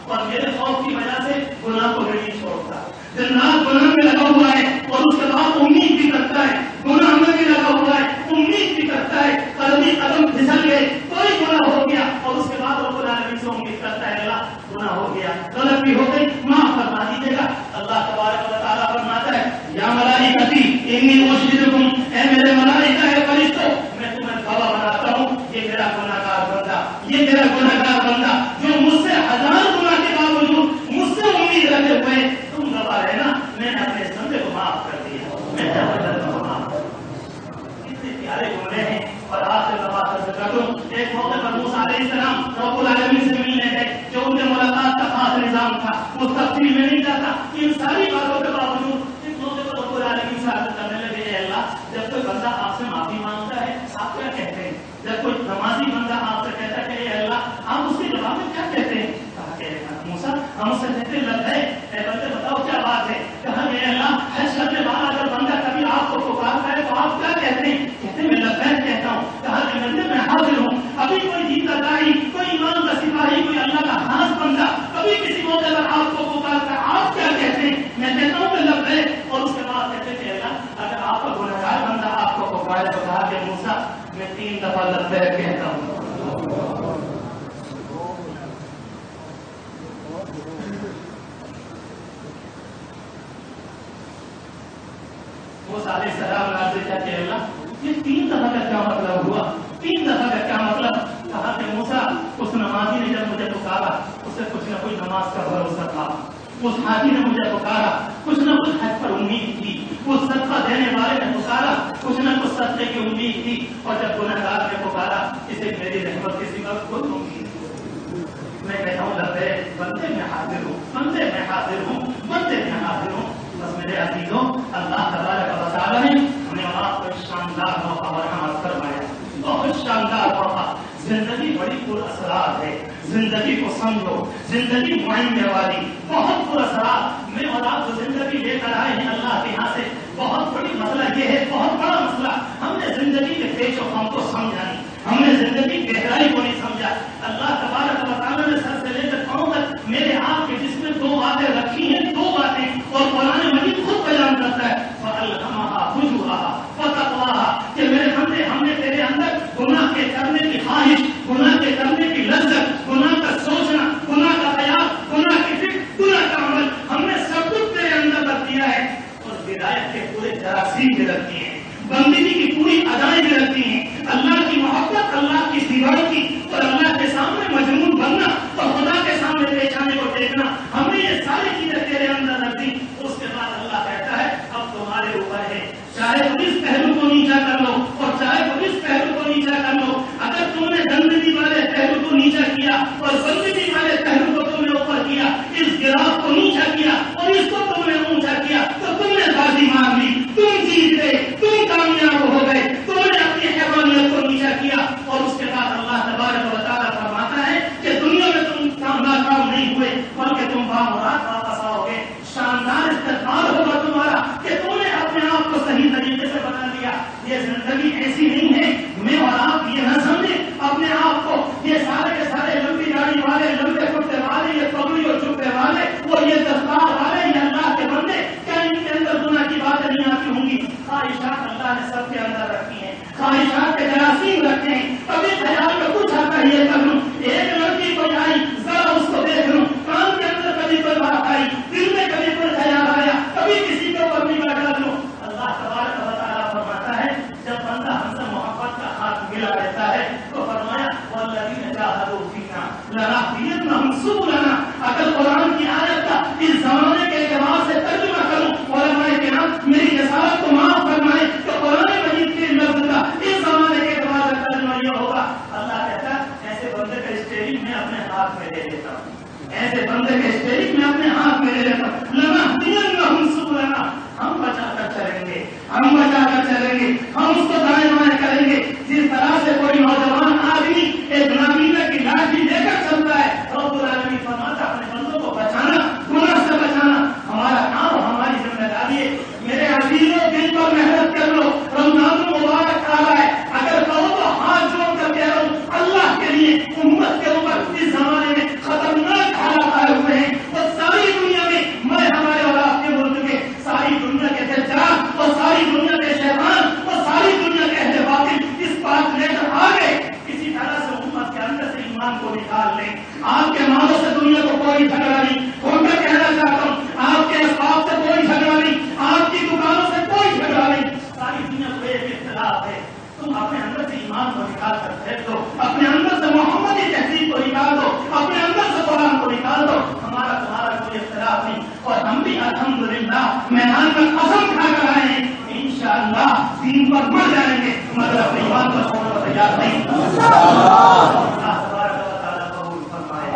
اور میرے خوف کی وجہ سے گناہ کو بھی نہیں چھوڑتا. دن رات گناہ میں لگا ہوا ہے, اور اس کے بعد امید بھی کرتا ہے, گناہ میں بھی لگا ہوا ہے, امید بھی کرتا ہے, قدم پھسل گئے, کوئی گناہ ہو گیا, اور اس کے بعد رب العالمین سے امید کرتا ہے اللہ گناہ ہو گیا, غلط بھی ہو گئی, معاف فرما دیجیے گا. اللہ تبارک و تعالیٰ فرماتا ہے یا ملائکتی انی اشہدکم, اے میرے ملائکہ اے فرشتوں میں تمہیں گواہ بناتا ہوں, یہ میرا گناہگار بندہ, یہ میرا گناہگار بندہ جو مجھ سے 1000 گناہ کے باوجود مجھ سے امید رکھے ہوئے, تم گواہ رہنا میں نے اپنے بندے کو معاف کر دیا, میں نے اپنے بندے کو معاف کر دیا. کتنے پیارے جملے ہیں. اور آپ سے بات کر دوں, ایک موقع پر موسیٰ علیہ السلام رب العالمین سے ملنے گئے, جو ان کے ملاقات کا خاص نظام تھا, وہ تفصیل میں نہیں جاتا. ان ساری باتوں کے باوجود ایک موقع پر رب العالمین سے عرض کرنے لگے اے اللہ جب کوئی بندہ آپ سے معافی مانگتا ہے آپ کیا کہتے ہیں, جب کوئی نمازی بندہ آپ سے کہتا ہے کہ اے اللہ آپ اس کے جواب میں کیا کہتے ہیں. کہا کہ موسیٰ ہم اس سے کہتے لبیک, اے بندے بتاؤ کیا بات ہے. کہا کہ اے اللہ حج کرنے والا اگر بندہ کبھی آپ کو پکارتا ہے تو آپ کیا کہتے ہیں. کہتے ہیں میں لبیک کہتا ہوں. کہا کہ بندے میں حاضر ہوں. ابھی کوئی جیتا دائی, کوئی ایمان کا سپاہی, کوئی اللہ کا خاص بندہ کبھی کسی موقع پر آپ کو پکارتا ہے آپ کیا کہتے ہیں. میں کہتا موسیٰ علیہ السلام نے عرض کیا کہ اللہ یہ 3 دفعہ کا کیا مطلب ہوا؟ 3 دفعہ کا کیا مطلب؟ کہا کہ موسیٰ اس نمازی نے جب مجھے پکارا اسے کچھ نہ کچھ نماز کا بھروسہ تھا، اس حاجی نے مجھے پکارا کچھ نہ کچھ حج پر امید تھی، اس صدقہ دینے والے نے پکارا کچھ نہ کچھ صدقے کی امید تھی، اور جب گنہگار نے پکارا اسے میری رحمت کی سوا کوئی امید تھی۔ میں کہتا ہوں لبیک بندے میں حاضر ہوں، بندے میں حاضر ہوں، بندے میں حاضر ہوں۔ بس میرے عزیزوں، اللہ تبارک و تعالی نے ہمیں آپ کو شاندار موقع فراہم فرمایا، بہت شاندار موقع۔ زندگی بڑی پر اثرات ہے، زندگی کو سمجھو، زندگی معائنے والی بہت پر اثرات۔ میں اور آپ جو زندگی لے کر آئے ہیں اللہ کے یہاں سے، بہت بڑی مسئلہ یہ ہے، بہت بڑا مسئلہ، ہم نے زندگی کے پیچ و خم کو سمجھا نہیں، ہم نے زندگی کی گہرائی کو نہیں سمجھا۔ اللہ تبارک و تعالیٰ نے سر سے لے کر پاؤں تک میرے آپ کے جسم میں 2 باتیں رکھی ہیں، 2 باتیں، اور قرآن مجید خود بیان کرتا ہے فَأَلْهَمَهَا فُجُورَهَا وَتَقْوَاهَا کہ میرے بندے ہم نے تیرے اندر گناہ کے کرنے کی خواہش، گناہ کے کرنے کی لذت، گناہ کا سوچنا، گناہ کا خیال، گناہ کی فکر، گناہ کا عمل، ہم نے سب کچھ تیرے اندر رکھ دیا ہے، اور ہدایت کے پورے جراثیم بھی رکھ دیے ہیں، بندگی کی پوری ادائیں بھی رکھ دی ہیں، اللہ کی محبت، اللہ کی دیوار کی، اور اللہ کے سامنے مجنون بننا اور خدا کے سامنے پیش آنے کو دیکھنا، ہم نے یہ ساری چیزیں تیرے اندر رکھ دی۔ اس کے بعد اللہ کہتا ہے اب تمہارے اوپر ہے، چاہے تم اس پہلو کو نیچا کر لو اور چاہے تم اس پہلو کو نیچا کر لو۔ اگر تم نے گندگی والے پہلو کو نیچا کیا اور گندگی والے پہلو کو تم نے اوپر کیا، اس گراف کو نیچا کیا اور اس کو تم نے اونچا کیا، تو تم نے بازی مار لی، تم جیت گئے، تم کامیاب ہو گئے، تم نے اپنی حیوانیت کو نیچا کیا۔ اور اس کے بعد اللہ تبارک و تعالیٰ فرماتا ہے کہ دنیا میں تم ناکام نہیں ہوئے بلکہ تم بامراد واپس آؤ گے۔ شاندار استقبال ہوگا تمہارا کہ تم نے اپنے آپ کو صحیح طریقے سے بنا لیا۔ یہ زندگی ایسی نہیں ہے، میں اور آپ یہ نہ سمجھیں اپنے آپ کو یہ سارے کے سارے لمبی گاڑی والے، لمبے کرتے والے، یہ پگڑی اور چپے والے، اور یہ دستار والے، یہ اللہ کے بندے، کیا ان کے اندر گناہ کی باتیں نہیں آتی ہوں گی؟ خواہشات اللہ نے سب کے اندر رکھی ہیں، خواہشات کے جراثیم رکھے ہیں۔ کبھی خیال میں کچھ آتا ہے یہ کر لوں، ایک لڑکی کوئی آئی ذرا اس کو دیکھ لوں، کان کے اندر کبھی کوئی بات آئی، دل میں کبھی کوئی خیال آیا، کبھی کسی کے اوپر نگاہ ڈال لوں۔ اللہ تبارک و تعالیٰ فرماتا ہے جب بندہ ہم سے محبت کا ہاتھ ملا رہتا ہے تو فرمایا وَالَّذِينَ جَاهَدُوا فِينَا لَنَهْدِيَنَّهُمْ سُبُلَنَا۔ اگر قرآن کی آیت کا اس زمانے کے اعتبار سے ترجمہ کروں، علماء کرام میری جسارت کو معاف فرمائے کہ قرآن مجید کے لفظ کا اس زمانے کے اعتبار سے ترجمہ یہ ہوگا، اللہ کہتا ہے ایسے بندے کا اسٹیئرنگ میں اپنے ہاتھ میں لے لیتا ہوں، ایسے بندے کے اسٹیئرنگ میں اپنے ہاتھ میں لے لیتا ہوں۔ لَنَهْدِيَنَّهُمْ سُبُلَنَا، ہم بچا کر چلیں گے، ہم بچا کر چلیں گے، ہم اس کو دائیں بائیں کریں گے۔ جس طرح سے کوئی نوجوان آدمی ایک نابینا کی لاٹھی لے کر چلتا ہے، رب العالمین فرماتا ہے اپنے بندوں کو بچانا، گناہ سے بچانا ہمارا کام، ہماری ذمہ داری ہے۔ میرے عزیزوں دل پر محنت کر لو، رمضان مبارک آ رہا ہے، اگر کہو تو ہاتھ جوڑ کر کہہ رہا ہوں اللہ کے لیے امت کے اوپر اس زمانے میں خطرناک حالات آئے ہوئے ہیں، اور ساری دنیا میں میں ہمارے اور آپ کے ملک کے ساری دنیا کے دجال اور ساری دنیا کے شیطان اور ساری دنیا کے اہل باطل اس بات لے کر آ گئے کسی طرح سے امت کے اندر سے ایمان کو نکال لیں۔ آپ کے مالوں سے دنیا کو کوئی جھگڑا نہیں، اور میں کہنا چاہتا ہوں آپ کے اسباب سے کوئی جھگڑا نہیں، آپ کی دکانوں سے کوئی جھگڑا نہیں، ساری دنیا کو ایک اختلاف ہے۔ تم اپنے اندر سے ایمان کو نکال کر پھینک دو، اپنے اندر سے محمدی تہذیب کو نکال دو، اپنے اندر سے قرآن کو نکال دو، ہمارا تمہارا کوئی اختلاف نہیں۔ اور ہم بھی الحمدللہ میدان میں قسم کھا کر آئے ہیں انشاءاللہ دین پر مر جائیں گے، مگر اپنے ایمان کو چھوڑنے کو تیار نہیں۔ اللہ تبارک و تعالیٰ قبول فرمائے،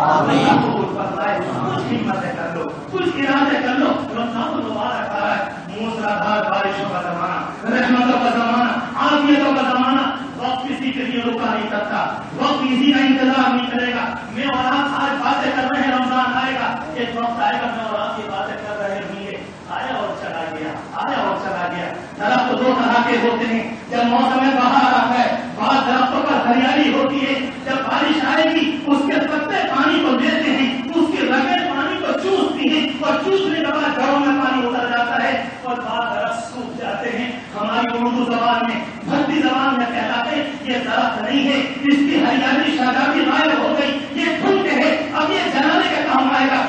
قبول فرمائے۔ کچھ ہمتیں کر لو، کچھ ارادے کر لو، رمضان مبارک آ رہا ہے، موسلادھار بارشوں کا زمانہ، رحمتوں کا زمانہ، عافیتوں کا زمانہ۔ وقت کسی کے لیے رکا نہیں کرتا، وقت کسی کا انتظار نہیں کرے گا۔ میں اور آپ آج باتیں کر رہے ہیں، رمضان آئے گا، ایک وقت آئے گا میں اور آپ یہ باتیں کر رہے ہوں گے، آیا اور چلا گیا، آیا اور چلا گیا۔ درخت 2 طرح کے ہوتے ہیں، جب موسم بہار آتا ہے بعض درختوں پر ہریالی ہوتی ہے، جب بارش آئے گی اس کے پتے پانی کو لیتے ہیں، اس کی رگیں پانی کو چوستی ہیں، اور چوسنے کے بعد جڑوں میں پانی اتر جاتا ہے، اور بعض درخت سوکھ جاتے ہیں۔ ہماری اردو زبان میں، بھارتی زبان میں کہلاتے ہیں یہ درخت نہیں ہے، اس کی ہریالی شادابی غائب ہو گئی، یہ ٹھنڈ ہے، اب یہ جلانے کا کام آئے گا۔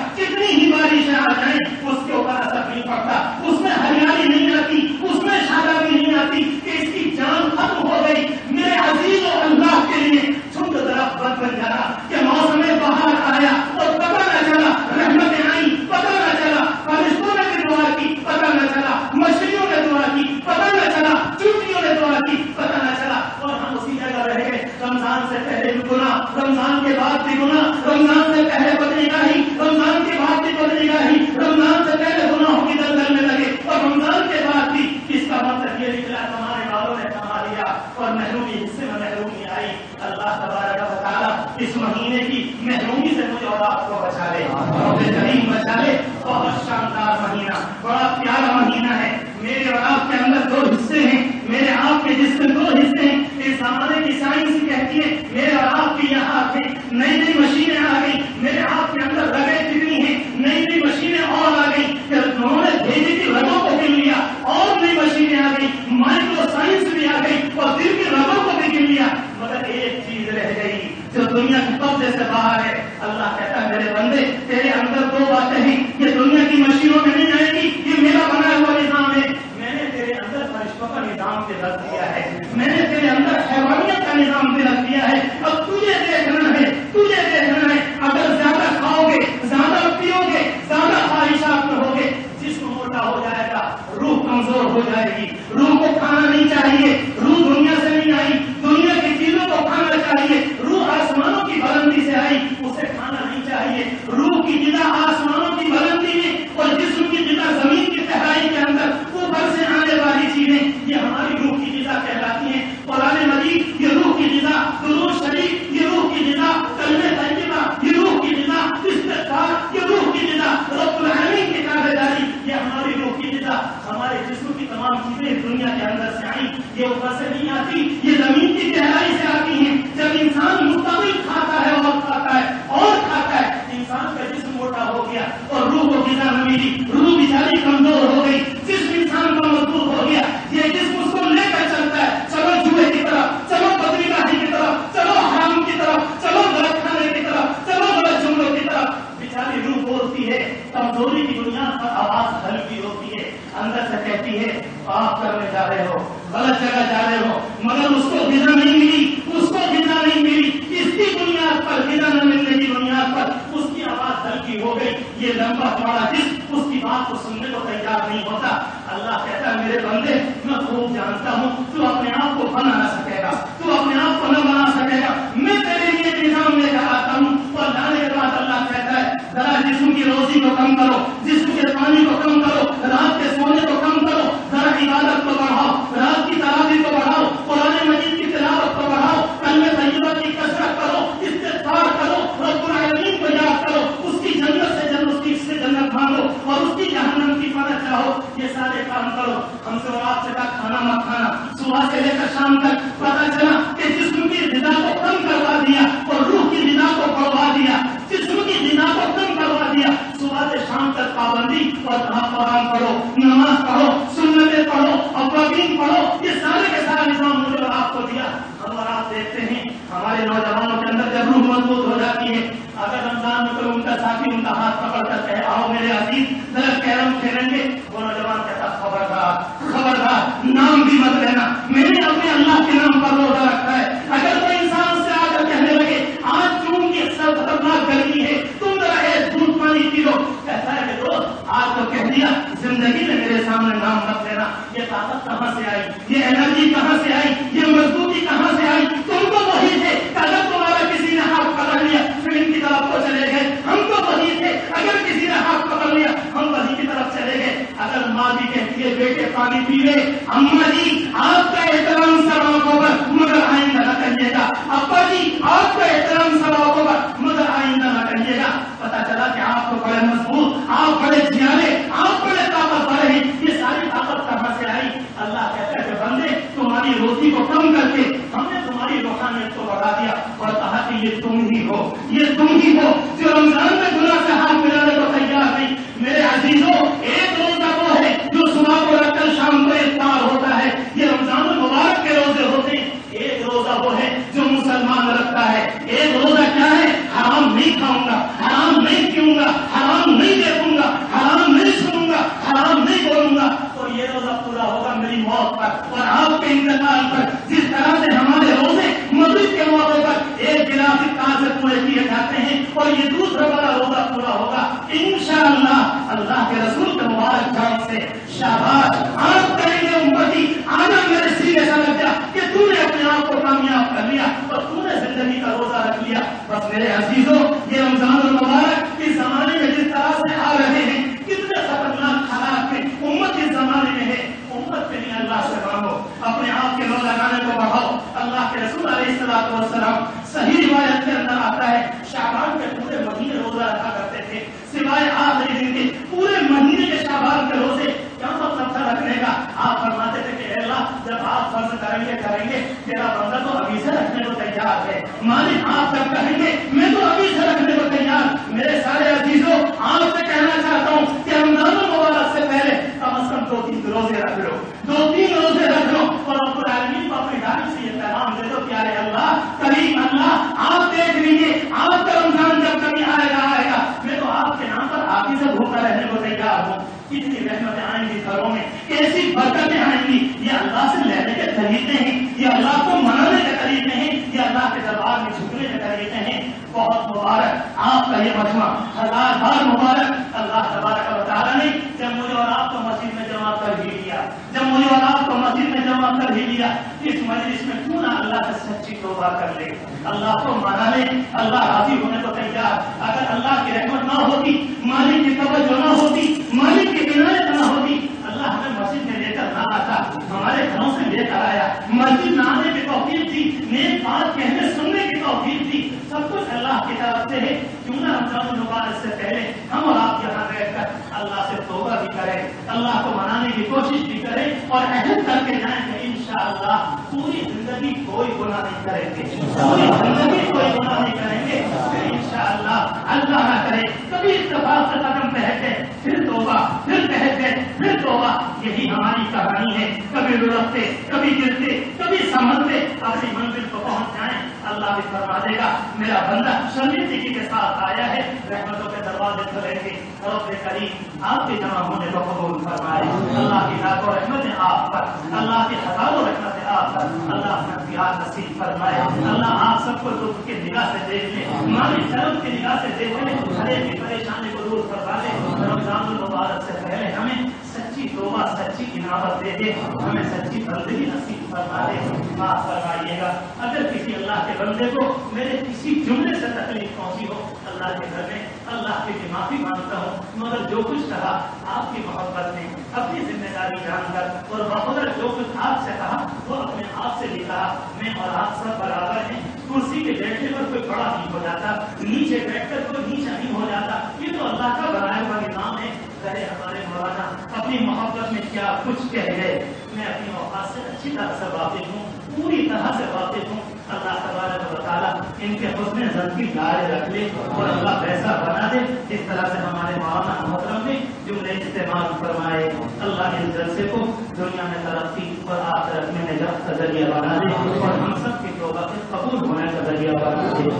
اور آپ کو بچا لے، رب کریم بچا لے۔ بہت شاندار مہینہ، بڑا پیارا مہینہ ہے۔ میرے اور آپ کے اندر دو حصے ہیں، میرے آپ کے جسم دو حصے ہیں۔ اس زمانے کی سائنس کہتی ہے میرے اور آپ کے یہاں آتے نئی نئی مشینیں آ گئی، میرے آپ کے اندر رگیں کتنی ہیں، نئی نئی مشینیں اور آ گئی، پھر انہوں نے بھیجی کی رگوں کو گن لیا اور نئی مشینیں آ گئی، مائکرو سائنس بھی آ گئی اور دل کی رگوں کو بھی گن لیا، مگر ایک چیز رہ گئی جو دنیا کے قبضے سے باہر ہے۔ اللہ کہتا ہے میرے بندے تیرے اندر دو باتیں ہیں، یہ دنیا کی مشینوں میں نہیں آئے گی، یہ میرا بنایا ہوا نظام ہے۔ میں نے تیرے اندر فرشتوں کا نظام بھی رکھ دیا ہے، میں نے تیرے اندر حیوانیت کا نظام بھی رکھ دیا ہے۔ اب تجھے دیکھنا ہے، تجھے دیکھنا ہے، اگر زیادہ کھاؤ گے، زیادہ پیو گے، زیادہ خواہشات میں ہوگے، جسم موٹا ہو جائے گا، روح کمزور ہو جائے گی۔ روح کو کھانا نہیں چاہیے، روح دنیا سے نہیں آئی، دنیا کی چیزوں کو کھانا چاہیے۔ روح آسمانوں کی بلندی سے آئی، اسے کھانا نہیں چاہیے۔ روح کی غذا آسمانوں کی بلندی میں اور جسم کی غذا زمین کی گہرائی کے اندر اوپر سے آنے والی چیزیں، یہ ہماری روح کی غذا کہلاتی ہیں۔ قرآن مجید یہ روح کی غذا، درود شریف یہ روح کی غذا، کلمہ طیبہ یہ روح کی غذا، استغفار یہ روح کی غذا، رب العالمین کی تابعداری یہ ہماری روح کی غذا۔ ہمارے جسم کی تمام چیزیں دنیا کے اندر سے آئیں، یہ اوپر سے نہیں آتی، یہ زمین کی گہرائی سے آتی ہیں۔ جب انسان مستقل کھاتا ہے اور کھاتا ہے اور کھاتا ہے، انسان کا جسم موٹا ہو گیا اور روح کو غذا نہ ملی، روح بیچاری کمزور ہو گئی، جسم انسان کا مضبوط ہو گیا، یہ جسم اس کو لے کر چلتا ہے، چلو جوئے کی طرف، چلو بدری گاہی کی طرف، چلو حرام کی طرف، چلو غلط کھانے کی طرف، چلو غلط جملوں کی طرف۔ بیچاری روح بولتی ہے، کمزوری کی بنیاد پر آواز ہلکی ہوتی ہے، اندر سے کہتی ہے آپ کرنے جا رہے ہو، غلط جگہ جا رہے ہو، مگر اس کو غذا نہیں ملی، اس کو غذا نہیں ملی، اس کی بنیاد پر، غذا نہ ملنے کی بنیاد پر اس کی آواز ہلکی ہو گئی، یہ لمبا چوڑا جسم اس کی بات کو سننے کو تیار نہیں ہوتا۔ اللہ کہتا ہے میرے بندے میں خوب جانتا ہوں تو اپنے آپ کو بنا نہ سکے گا، تو اپنے آپ کو نہ بنا سکے گا، میں تیرے لیے ایک نظام لے کر آتا ہوں۔ اور لانے کے بعد اللہ کہتا ہے ذرا جسم کی روزی کو کم کرو، جسم کے پانی کو کم کرو، رات کے سونے کو کم کرو، ذرا عبادت کو بڑھاؤ، رات کی تراویح کو بڑھاؤ، قرآن مجید کی تلاوت کو بڑھاؤ، کلمہ طیبہ کی کثرت کرو، استغفار کرو، رب العالمین کو یاد کرو، اس کی جنت سے جنت، اس کی سے جنت مانگو اور اس کی جہنم کی پناہ چاہو، یہ سارے کام کرو۔ ہم سے اور آپ سے کہا کھانا مت کھانا، صبح سے لے کر شام تک پتہ چلا کہ جسم کی غذا کو کم کروا دیا اور روح کی غذا کو بڑھوا دیا، جسم کی غذا کو کم کروا دیا، صبح سے شام تک پابندی اور قرآن پڑھو، نماز پڑھو، سنتیں پڑھو، اوابین پڑھو، یہ سارے کے سارا نظام مجھے اور آپ کو دیا۔ ہم اور آپ دیکھتے ہیں ہمارے نوجوانوں کے اندر جب روح مضبوط ہو جاتی ہے، اگر رمضان میں کوئی ان کا ساتھی ان کا ہاتھ پکڑ کر کہے آؤ میرے عزیز ذرا کیرم کھیلیں گے، وہ نوجوان کہتا خبردار خبردار نام بھی مت لینا، میں نے اپنے اللہ کے نام پر روزہ رکھا ہے۔ اگر کوئی انسان سے آ کر کہنے لگے آج جون کی سب خطرناک گرمی ہے تم ذرا ایک دودھ پانی پی لو، کہتا ہے کہ دوست آج تو کہہ دیا زندگی میں میرے سامنے نام مت لینا، یہ طاقت کہاں سے آئی، یہ انرجی کہاں سے آئی، یہ مضبوطی کہاں سے آئی؟ تم تو وہی تھے، اگر تمہارا کسی نے ہاتھ پکڑ لیا پھر ان کی طرف کو چلے گئے، ہم تو وہی تھے، اگر کسی نے ہاتھ پکڑ لیا ہم وہی کی طرف چلے گئے۔ اگر ماں بھی کہتی ہے بیٹے پانی پی لے، اماں جی آپ کا احترام سب ہوگا مگر آئندہ نہ کریے گا، ابا جی آپ کا احترام سب ہوگا مگر آئندہ نہ کریے گا۔ پتا چلا کہ آپ کو بڑے مضبوط، آپ بڑے جیالے، آپ بڑے طاقتور ہیں، یہ ساری طاقت کہاں سے آئی؟ اللہ کہتا ہے کہ بندے تمہاری روزی کو کم کر کے ہم نے تمہاری روحانیت کو بڑھا دیا اور کہا کہ یہ تم ہی ہو، یہ تم ہی ہو جو رمضان میں گناہ سے ہاتھ ملانے کو تیار نہیں۔ میرے عزیزوں ایک روزہ وہ ہے جو صبح کو رکھ کر شام کو افطار ہوتا ہے، یہ رمضان المبارک کے روزے ہوتے ہیں۔ ایک روزہ وہ ہے جو مسلمان رکھتا ہے، ایک روزہ کیا ہے؟ حرام نہیں کھاؤں گا، حرام نہیں پیوں گا، حرام نہیں دیکھوں گا، حرام نہیں سنوں گا، حرام نہیں بولوں گا، اور یہ روزہ پورا ہوگا میری موت پر اور آپ کے انتقال پر۔ جس طرح سے ہمارے روزے مغرب کے موقع پر ایک گلاس کان سے پورے کیے جاتے ہیں اور یہ دوسرا والا روزہ پورا ہوگا انشاءاللہ اللہ کے رسول کے مبارک جان سے۔ شاباش، آپ کہیں گے امتی آنا میرے سینے سے لگ جا کہ تو نے اپنے آپ کو کامیاب کر لیا اور تو نے زندگی کا روزہ رکھ لیا۔ بس میرے عزیزوں یہ رمضان المبارک اس زمانے میں جس طرح سے آ رہے ہیں، کتنے خطرناک حالات میں امت اس زمانے میں ہے، امت کے لیے اللہ سے مانگو، اپنے آپ کے روزہ لگانے کو بڑھاؤ۔ اللہ کے رسول علیہ الصلوۃ والسلام صحیح روایت کے اندر آتا ہے شعبان کے پورے مہینے روزہ رکھا کرتے تھے سوائے آخری دن کے، پورے مہینے کے شعبان کے روزے کیا مطلب تھا رکھنے کا؟ آپ فرماتے تھے کہ اے اللہ جب آپ فرض کریں گے تیرا بندہ تو ابھی سے رکھنے کو تیار ہے، مالک آپ جب کہیں گے میں تو ابھی سے رکھنے کو تیار۔ میرے سارے عزیزوں آپ سے کہنا چاہتا ہوں کہ رمضان المبارک سے پہلے کم از کم 2-3 روزے رکھ لو، 2-3 روزے رکھ لو، اور رب العالمین کو اپنی جانب سے یہ پیغام دے دو، پیارے اللہ کریم اللہ آپ دیکھ لیجیے آپ کا رمضان جب کبھی آئے گا میں تو آپ کے نام پر آپ ہی سے بھوکا رہنے کو تیار ہوں۔ کتنی رحمتیں آئیں گی گھروں میں، کیسی برکتیں آئیں گی۔ یہ اللہ سے لینے کے طریقے ہیں، یہ اللہ کو منانے کے طریقے ہیں، یہ اللہ کے دربار میں جھکنے کے طریقے ہیں۔ بہت مبارک آپ کا یہ مجمع، 1000 بار مبارک۔ اللہ تبارک و تعالیٰ نے جب مجھے اور آپ کو مسجد میں جمع کر ہی لیا، جب مجھے اور آپ کو مسجد میں جمع کر ہی لیا، اس مجلس میں کیوں نہ اللہ سے سچی توبہ کر لے، اللہ کو منا لے۔ اللہ راضی ہونے کو تیار۔ اگر اللہ کی رحمت نہ ہوتی، مالک کی توجہ نہ ہوتی، مالک کی عنایت نہ ہوتی، اللہ ہمیں مسجد میں لے کر نہ آتا، ہمارے گھروں سے لے کر آیا، مسجد نہ آنے کی توفیق دی، نیک بات کہنے سننے کی توفیق دی، سب کچھ اللہ کی طرف سے ہے۔ کیوں نہ رمضان المبارک سے پہلے ہم اور آپ یہاں بیٹھ کر اللہ سے توبہ بھی کریں، اللہ کو منانے کی کوشش بھی کریں، اور عہد کر کے جائیں کہ انشاءاللہ پوری زندگی کوئی گناہ نہیں کریں گے، پوری زندگی کوئی گناہ نہیں کریں گے، پھر انشاءاللہ اللہ نہ کرے کبھی اتفاق سے قدم پہ ہٹے، پھر توبہ، پھر کہتے، پھر توبہ۔ یہی ہماری کہانی ہے، کبھی لڑکتے، کبھی گرتے، کبھی سنبھلتے، اپنی منزل کو پہنچ جائیں۔ اللہ بھی فرما دے گا میرا بندہ شرمندگی کے ساتھ آیا ہے، رحمتوں کے دروازے کھلیں گے۔ رب کریم آپ کے جمع ہونے کو قبول فرمائے۔ اللہ کی لاکھوں رحمتیں آپ پر، اللہ کی ہزاروں رحمتیں آپ پر، اللہ اپنا پیار نصیب فرمائے۔ اللہ آپ سب کو لطف کی نگاہ سے دیکھ لے، مالی شرم کی نگاہ سے دیکھ لے، ہر ایک کی پریشانی کو دور فرما لے۔ رمضان المبارک سے پہلے ہمیں سچی توبہ، سچی انابت دے دے، ہمیں سچی بندگی نصیب فرما دے۔ معاف فرمائیے گا اگر کسی اللہ کے بندے کو میرے کسی جملے سے تکلیف پہنچی ہو، اللہ کے گھر میں اللہ کی معافی مانگتا ہوں، مگر جو کچھ کہا آپ کی محبت نے، اپنی ذمہ داری جان کر اور بقدر جو کچھ آپ سے کہا وہ اپنے آپ سے بھی کہا۔ میں اور آپ سب برابر ہیں، کرسی کے بیٹھنے پر کوئی بڑا نہیں ہو جاتا، نیچے بیٹھ کر کوئی نیچا نہیں ہو جاتا، یہ تو اللہ کا بنایا ہوا نظام ہے۔ رہے ہمارے مولانا اپنی محبت میں کیا کچھ کہہ گئے، میں اپنی اوقات سے اچھی طرح سے واقف ہوں، پوری طرح سے واقف ہوں۔ اللہ تبارک و تعالیٰ ان کے حسن ظن کی گائے رکھ لے اور اللہ ویسا بنا دے جس طرح سے ہمارے مولانا محترم نے جملے استعمال فرمائے۔ اللہ اس جلسے کو دنیا میں ترقی اور آخرت میں نجات کا ذریعہ بنا دے اور ہم سب کی توبہ کے قبول ہونے کا ذریعہ بنا دے۔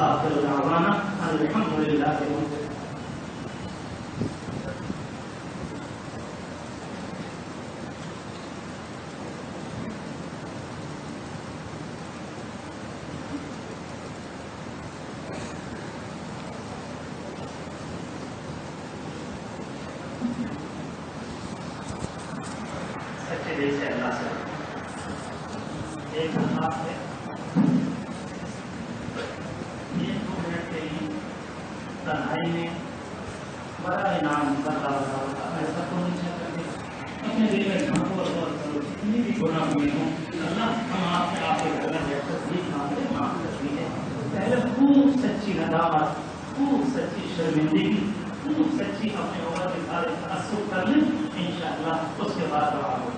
آخر دعوانا الحمدللہ۔ سچے دل سے اللہ سے ایک درخواست ہے، 1-2 منٹ کے لیے تنہائی میں بڑا انعام کر رہا ہوتا، ایسا تو نہیں چاہتا کہ اپنے دل میں جھانکو اور غور کرو، جتنی بھی گناہ ہوئے ہوں اللہ ہم آپ سے آپ کے گھر میں بیٹھ کر بھیک مانگتے معاف کر دیجیے۔ پہلے خوب سچی ندامت، خوب سچی شرمندگی، خوب سچی اپنے عمر کے سارے تعصب کر لیں، انشاءاللہ اس کے بعد دعا ہو۔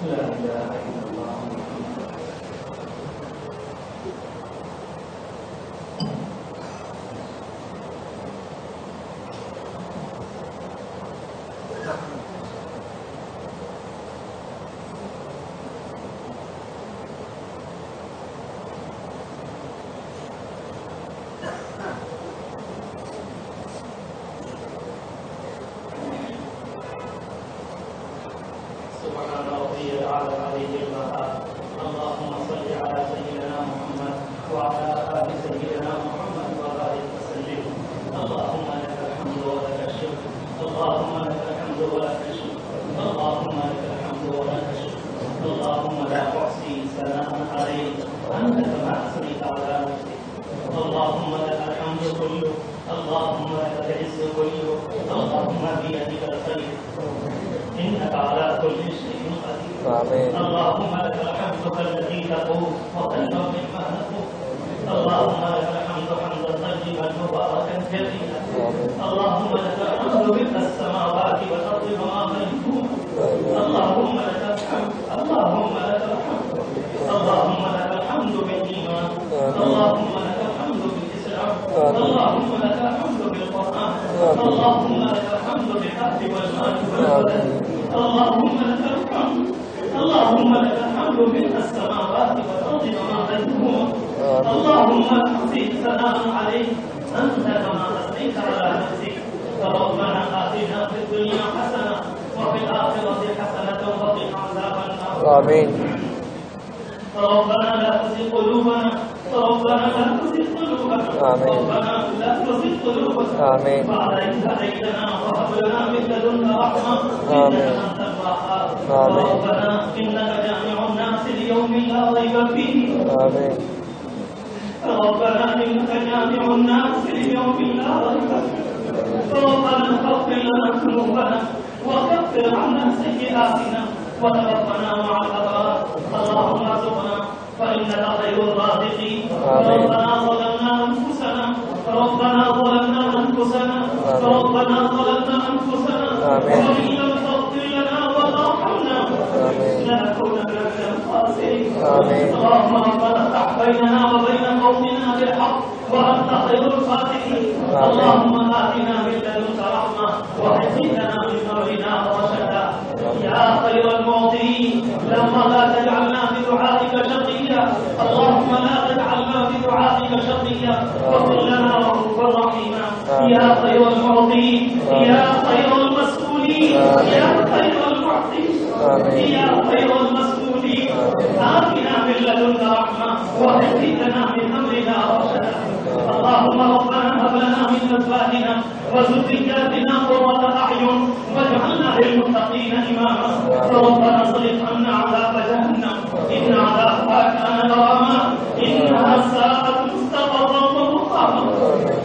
لا إله إلا الله سبحان ربي الأعلى عليه الوهاب اللهم صل على سيدنا محمد وعلى آل سيدنا محمد وبارك وسلم العز كله اللهم بيدك الخير إنك على كل شيء قدير اللهم لك الحمد كالذي تقول وكالنوم ما نقول اللهم لك الحمد حمدا طيبا مباركا كثيرا اللهم لك الحمد ملء السماوات والأرض وما بينهما اللهم لك الحمد اللهم لك الحمد اللهم لك الحمد بالإيمان اللهم لك الحمد بالإسلام اللهم لك الحمد بالقرآن اللهم لك الحمد بالأهل والمال والولد اللهم لك الحمد اللهم لك الحمد ملء السماوات والأرض وما بينهما اللهم احسن ثناء عليك أنت كما أثنيت على نفسك ربنا آتنا في الدنيا حسنة وفي الآخرة حسنة وقنا عذاب النار آمين ربنا لا تزغ قلوبنا ربنا لا تزغ قلوبنا ربنا لا تزغ قلوبنا بعد إذ هديتنا وهب لنا من لدنك رحمة إنك أنت الوهاب ربنا إنك جامع الناس ليوم لا ريب فيه ربنا إنك جامع الناس ليوم لا ريب فيه ربنا اغفر لنا ذنوبنا وكفر عنا سيئاتنا وتوفنا مع الأبرار اللهم ارزقنا فإنك خير الرازقين ربنا ظلمنا أنفسنا ربنا ظلمنا أنفسنا ربنا ظلمنا أنفسنا وإن لم تغفر لنا وترحمنا لنكونن من الخاسرين اللهم ربنا افتح بيننا وبين قومنا بالحق وأنت خير الفاتحين اللهم آتنا من لدنك رحمة وهيئ لنا من أمرنا رشدا يا خير المعطين لما لا تجعلنا بدعائك شقيا اللهم لا تجعلنا بدعائك شقيا واغفر لنا وغفر رحيما يا خير المعطين يا خير المسؤولين يا خير المعطين يا خير المسؤولين آتنا من لدنك رحمة وهيئ لنا من أمرنا رشدا اللهم ربنا هب لنا من أزواجنا وذرياتنا قرة أعين واجعلنا للمتقين إماما ربنا اصرف عنا عذاب جهنم إن عذابها كان غراما إنها ساءت مستقرا ومقاما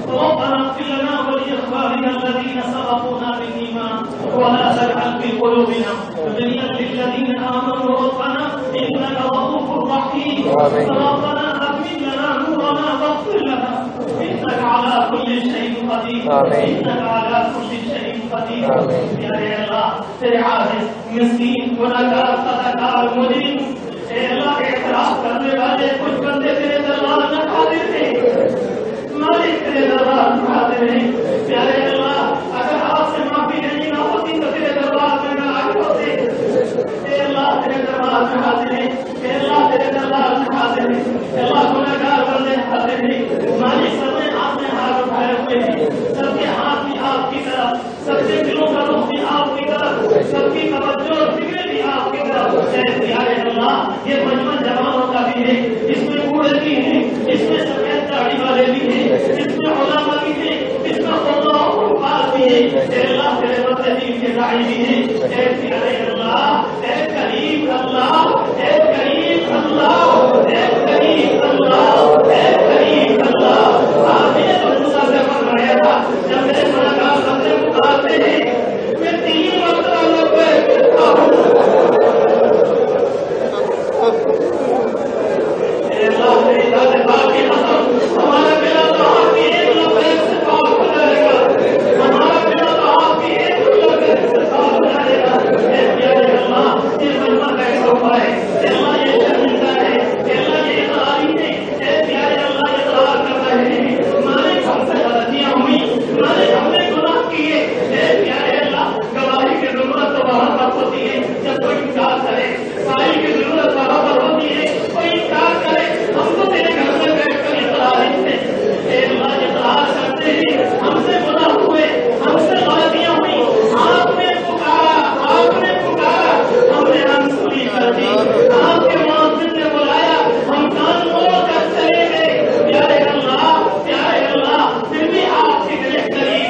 ربنا اغفر لنا ولإخواننا الذين سبقونا بالإيمان ولا تجعل في قلوبنا غلا للذين آمنوا ربنا إنك رؤوف رحيم ربنا أتمم لنا نورنا واغفر لنا إنك على كل شيء قدير إنك على كل شيء قدير يا الله تیرے عاجز مسکین گناہگار خطاکار مجرم اے اللہ اعتراف کرنے والے کچھ بندے تیرے دربار میں حاضر تھے مالک تیرے دربار میں حاضر ہیں پیارے اللہ اگر آپ سے معافی نہیں نہ ہوتی تو تیرے دربار میں نہ آئے ہوتے اے اللہ تیرے دربار میں حاضر ہیں اے اللہ تیرے دربار میں حاضر ہیں اے اللہ گناہگار بندے حاضر ہیں مالک سب نے ہاتھ میں ہاتھ اٹھائے ہوئے ہیں سب کے ہاتھ بھی آپ کی طرف سب کے دلوں کا رخ بھی آپ کی طرف سب کی توجہ اور فکر بھی آپ کی طرف اے پیارے اللہ یہ مجمع جوانوں کا بھی ہے اس میں بوڑھے بھی ہیں اس میں سفید داڑھی والے بھی ہیں اس میں علماء بھی ہیں اس میں خدا اور حفاظ بھی ہیں اے اللہ تیرے بندے دین کے داعی بھی ہیں اے پیارے اللہ اے کریم اللہ اے کریم اللہ اے کریم اللہ اے کریم اللہ آپ نے تو موسیٰ سے فرمایا تھا جب میرے گناہگار بندے پکارتے ہیں میں 3 مرتبہ لبیک کہتا ہوں اے اللہ تیری ذات پاک کی قسم ہمارا بلا تو آپ کی ایک لبیک سے پاک ہو جائے گا ہمارا بلا تو آپ کی ایک لبیک سے پاک ہو جائے گا اے پیارے اللہ یہ مجمع کیسے ہو پائے اے اللہ یہ شرمندہ ہے اے اللہ یہ اقراری ہے اے پیارے اللہ یہ اقرار کر رہے ہیں مالک ہم سے غلطیاں ہوئی مالک ہم نے گناہ کیے اے پیارے اللہ گواہی کی ضرورت تو وہاں پر ہوتی ہے جب کوئی انکار کرے سائی کی ضرورت وہاں پر ہوتی ہے کوئی انکار کرے ہم تو تیرے گھر میں بیٹھ کر اقرار کرتے اے اللہ اقرار کرتے ہیں ہم سے گناہ ہوئے ہم سے غلطیاں ہوئی آپ نے پکارا ہم نے انسولی کر دی آپ کے معاذ نے بلایا ہم کان موڑ کر چلے گئے پیارے اللہ پھر بھی آپ کی گرفتاری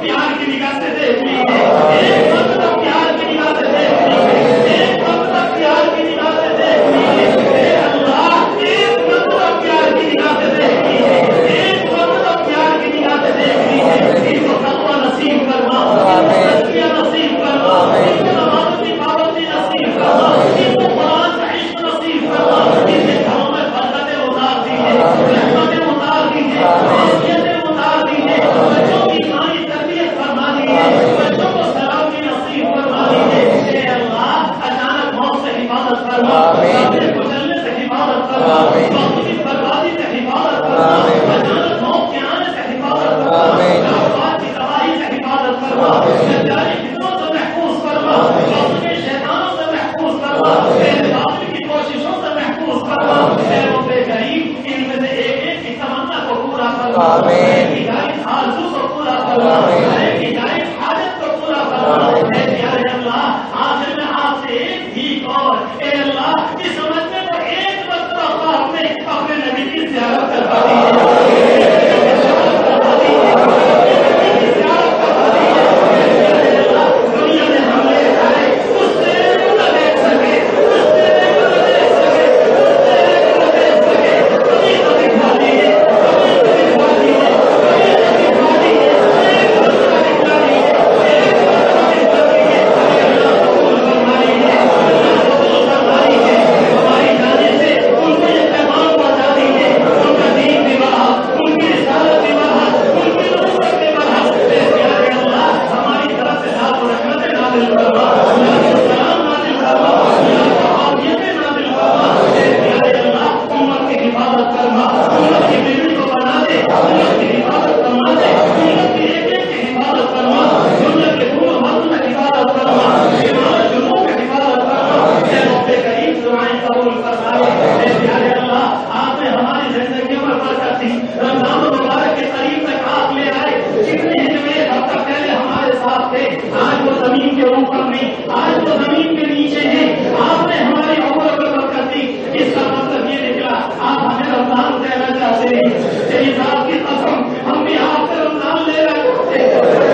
پیار کی نگاہ سے دیکھ لیجیے، ایک مرتبہ پیار کی نگاہ سے دیکھ لیجیے، ایک مرتبہ پیار کی نگاہ سے دیکھ لیجیے، اے اللہ ایک مرتبہ پیار کی نگاہ سے دیکھ لیجیے، ایک مرتبہ پیار کی نگاہ سے دیکھ لیجیے، ان کو تقویٰ نصیب کرنا، ان کو تزکیہ نصیب کرنا، ان کو نماز کی پابندی نصیب کرنا، ان کو قرآن کا عشق نصیب کرنا، ان کے گھروں میں برکتیں اتار دیجیے، رحمتیں اتار دیجیے، عافیتیں اتار دیجیے، بچوں کی ایمانی تربیت فرما دیجیے، بچوں کو سلامتی نصیب فرما دیجیے، اے اللہ اچانک موت سے حفاظت فرما، اپنے کچلنے سے حفاظت فرما، وقت کی بربادی سے حفاظت فرما، اچانک موت کے آنے سے حفاظت فرما، کاروبار کی تباہی سے حفاظت فرما، جاری فتنوں سے محفوظ فرما، وقت کے شیطانوں سے محفوظ فرما، باطل کی کوششوں سے محفوظ فرما، اے رب کریم ان میں سے ایک کی تمنا کو پورا فرما، ایک کی جائز آرزو کو پورا فرما، ایک کی جائز حاجت کو پورا فرما، اے پیارے اللہ آخر میں آپ سے ایک بھیک اور اے اللہ اس سمجھنے کو ایک مرتبہ آپ نے اپنے نبی کی زیارت کروا دنیا میں ہم لے جائے اس سے نہ دیکھ سکے، اس سے نہ دیکھ سکے، اس سے نہ دیکھ سکے، کبھی تو دکھا دیے، کبھی تو دکھا دیے، کبھی تو دکھا دیے، ایک مرتبہ دکھا دیے، ایک مرتبہ دکھا دیے، اللہ قبول فرمائیے، اللہ قبول فرمائیے، ہماری جانب سے ان کو یہ پیغام پہنچا دیجیے، ان کا دین بھی بڑھا، ان کی رسالت بھی بڑھا، ان کی نصرت بھی بڑھا، اے پیارے اللہ ہماری طرف سے ذات و رحمت نازل فرما، سلام نازل فرما، عافیت نازل فرما، اے پیارے اللہ امت کی حفاظت فرما، امت کی بیوی کو بنا دے، امت کی حفاظت فرما دے، امت کی ایک ایک کی حفاظت فرما، دنیا کے دور ملک میں حفاظت فرما، امارت جنوب میں حفاظت فرما، اے رب کریم دعائیں قبول فرمائے، اے پیارے اللہ آپ نے ہماری زندگیوں میں برکت دی، رمضان المبارک کے قریب تک آپ لے آئے، کتنے ہیں جو ایک ہفتہ پہلے ہمارے ساتھ تھے، آج وہ زمین کے اوپر نہیں، آج وہ زمین کے نیچے ہیں، آپ نے ہماری عمر میں برکت دی، اس کا مطلب یہ نکلا آپ ہمیں رمضان دینا چاہتے ہیں، تیری ذات کی قسم ہم بھی آپ سے رمضان لے رہے تھے،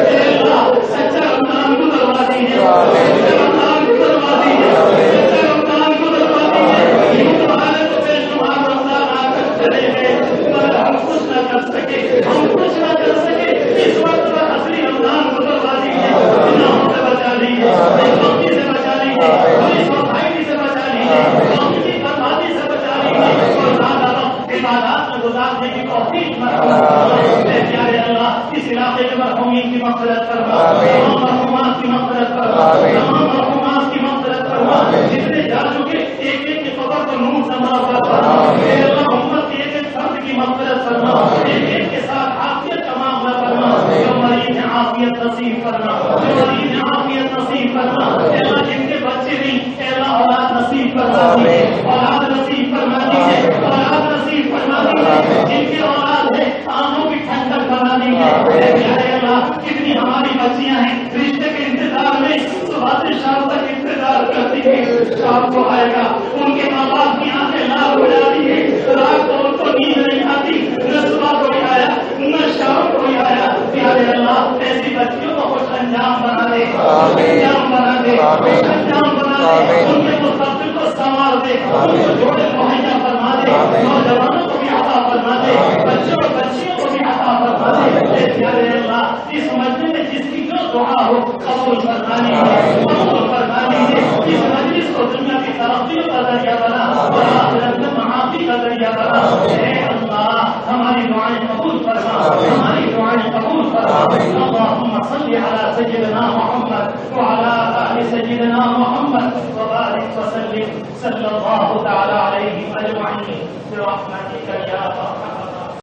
اے اللہ سچا رمضان گزروا دیجیے، سچا رمضان گزروا دیجیے، سچا رمضان گزروا دیجیے، یوں تمہارے تو بے شمار رمضان آ کر چلے گئے مگر ہم کچھ نہ کر سکے، ہم کچھ نہ کر سکے، اس وقت پر اصلی رمضان گزروا دیجیے، گناہوں سے بچا لیجیے، بےغمی سے بچا لیجیے، پولیس اور بھائی سے بچا لیجیے، وقت کی بربادی سے بچا لیجیے، اور زیادہ وقت عبادات میں گزارنے کی توفیق فرمائیے، اے پیارے اللہ اس علاقے کے مرحومین کی مغفرت فرما، تمام مرحومات کی مغفرت فرما، تمام مرحومات کی مغفرت فرما، جتنے جا چکے ایک ایک کی قبر کو نور سے معاف فرما، اے اللہ امت کے ایک ایک فرد کی مغفرت فرما، ایک ایک کے ساتھ عافیت کا معاملہ فرما، جو مریض ہیں عافیت نصیب فرما، جو مریض ہیں عافیت نصیب فرما، اے اللہ جن کے بچے نہیں اے اللہ اولاد نصیب فرما دیجیے، اولاد نصیب فرما دیجیے، اولاد نصیب فرما دیجیے، جن کے اولاد ہے آنکھوں کی ٹھنڈک بنا دیجیے، اے پیارے اللہ کتنی ہماری بچیاں ہیں رشتے کے انتظار میں صبح سے شام تک انتظار کرتی ہیں، شام کو آئے گا ان کے ماں باپ کی آنکھیں لال ہو جاتی ہیں، رات کو ان کو نیند نہیں آتی، نہ صبح کوئی آیا نہ شام کوئی آیا، پیارے اللہ ایسی بچیوں کو خوش انجام بنا دے، خوش انجام بنا دے، خوش انجام بنا دے، ان کے مستقبل کو سنوار دے، ان کو جوڑے مہیا فرما دے، نوجوانوں کو بھی عطا فرما دے، بچوں اور بچیوں کو بھی عطا فرما دے، اے پیارے اللہ اس مجلس میں جس کی جو دعا ہو قبول فرما لیجیے، قبول فرما لیجیے، اس مجلس کو دنیا کی ترقیوں کا ذریعہ بنا اور آخرت میں معافی کا ذریعہ بنا، اے اللہ ہماری دعائیں قبول فرما، ہماری دعائیں قبول فرما، اللهم صل على سيدنا محمد وعلى آل سيدنا محمد وبارك وسلم صلى الله تعالى عليه أجمعين برحمتك يا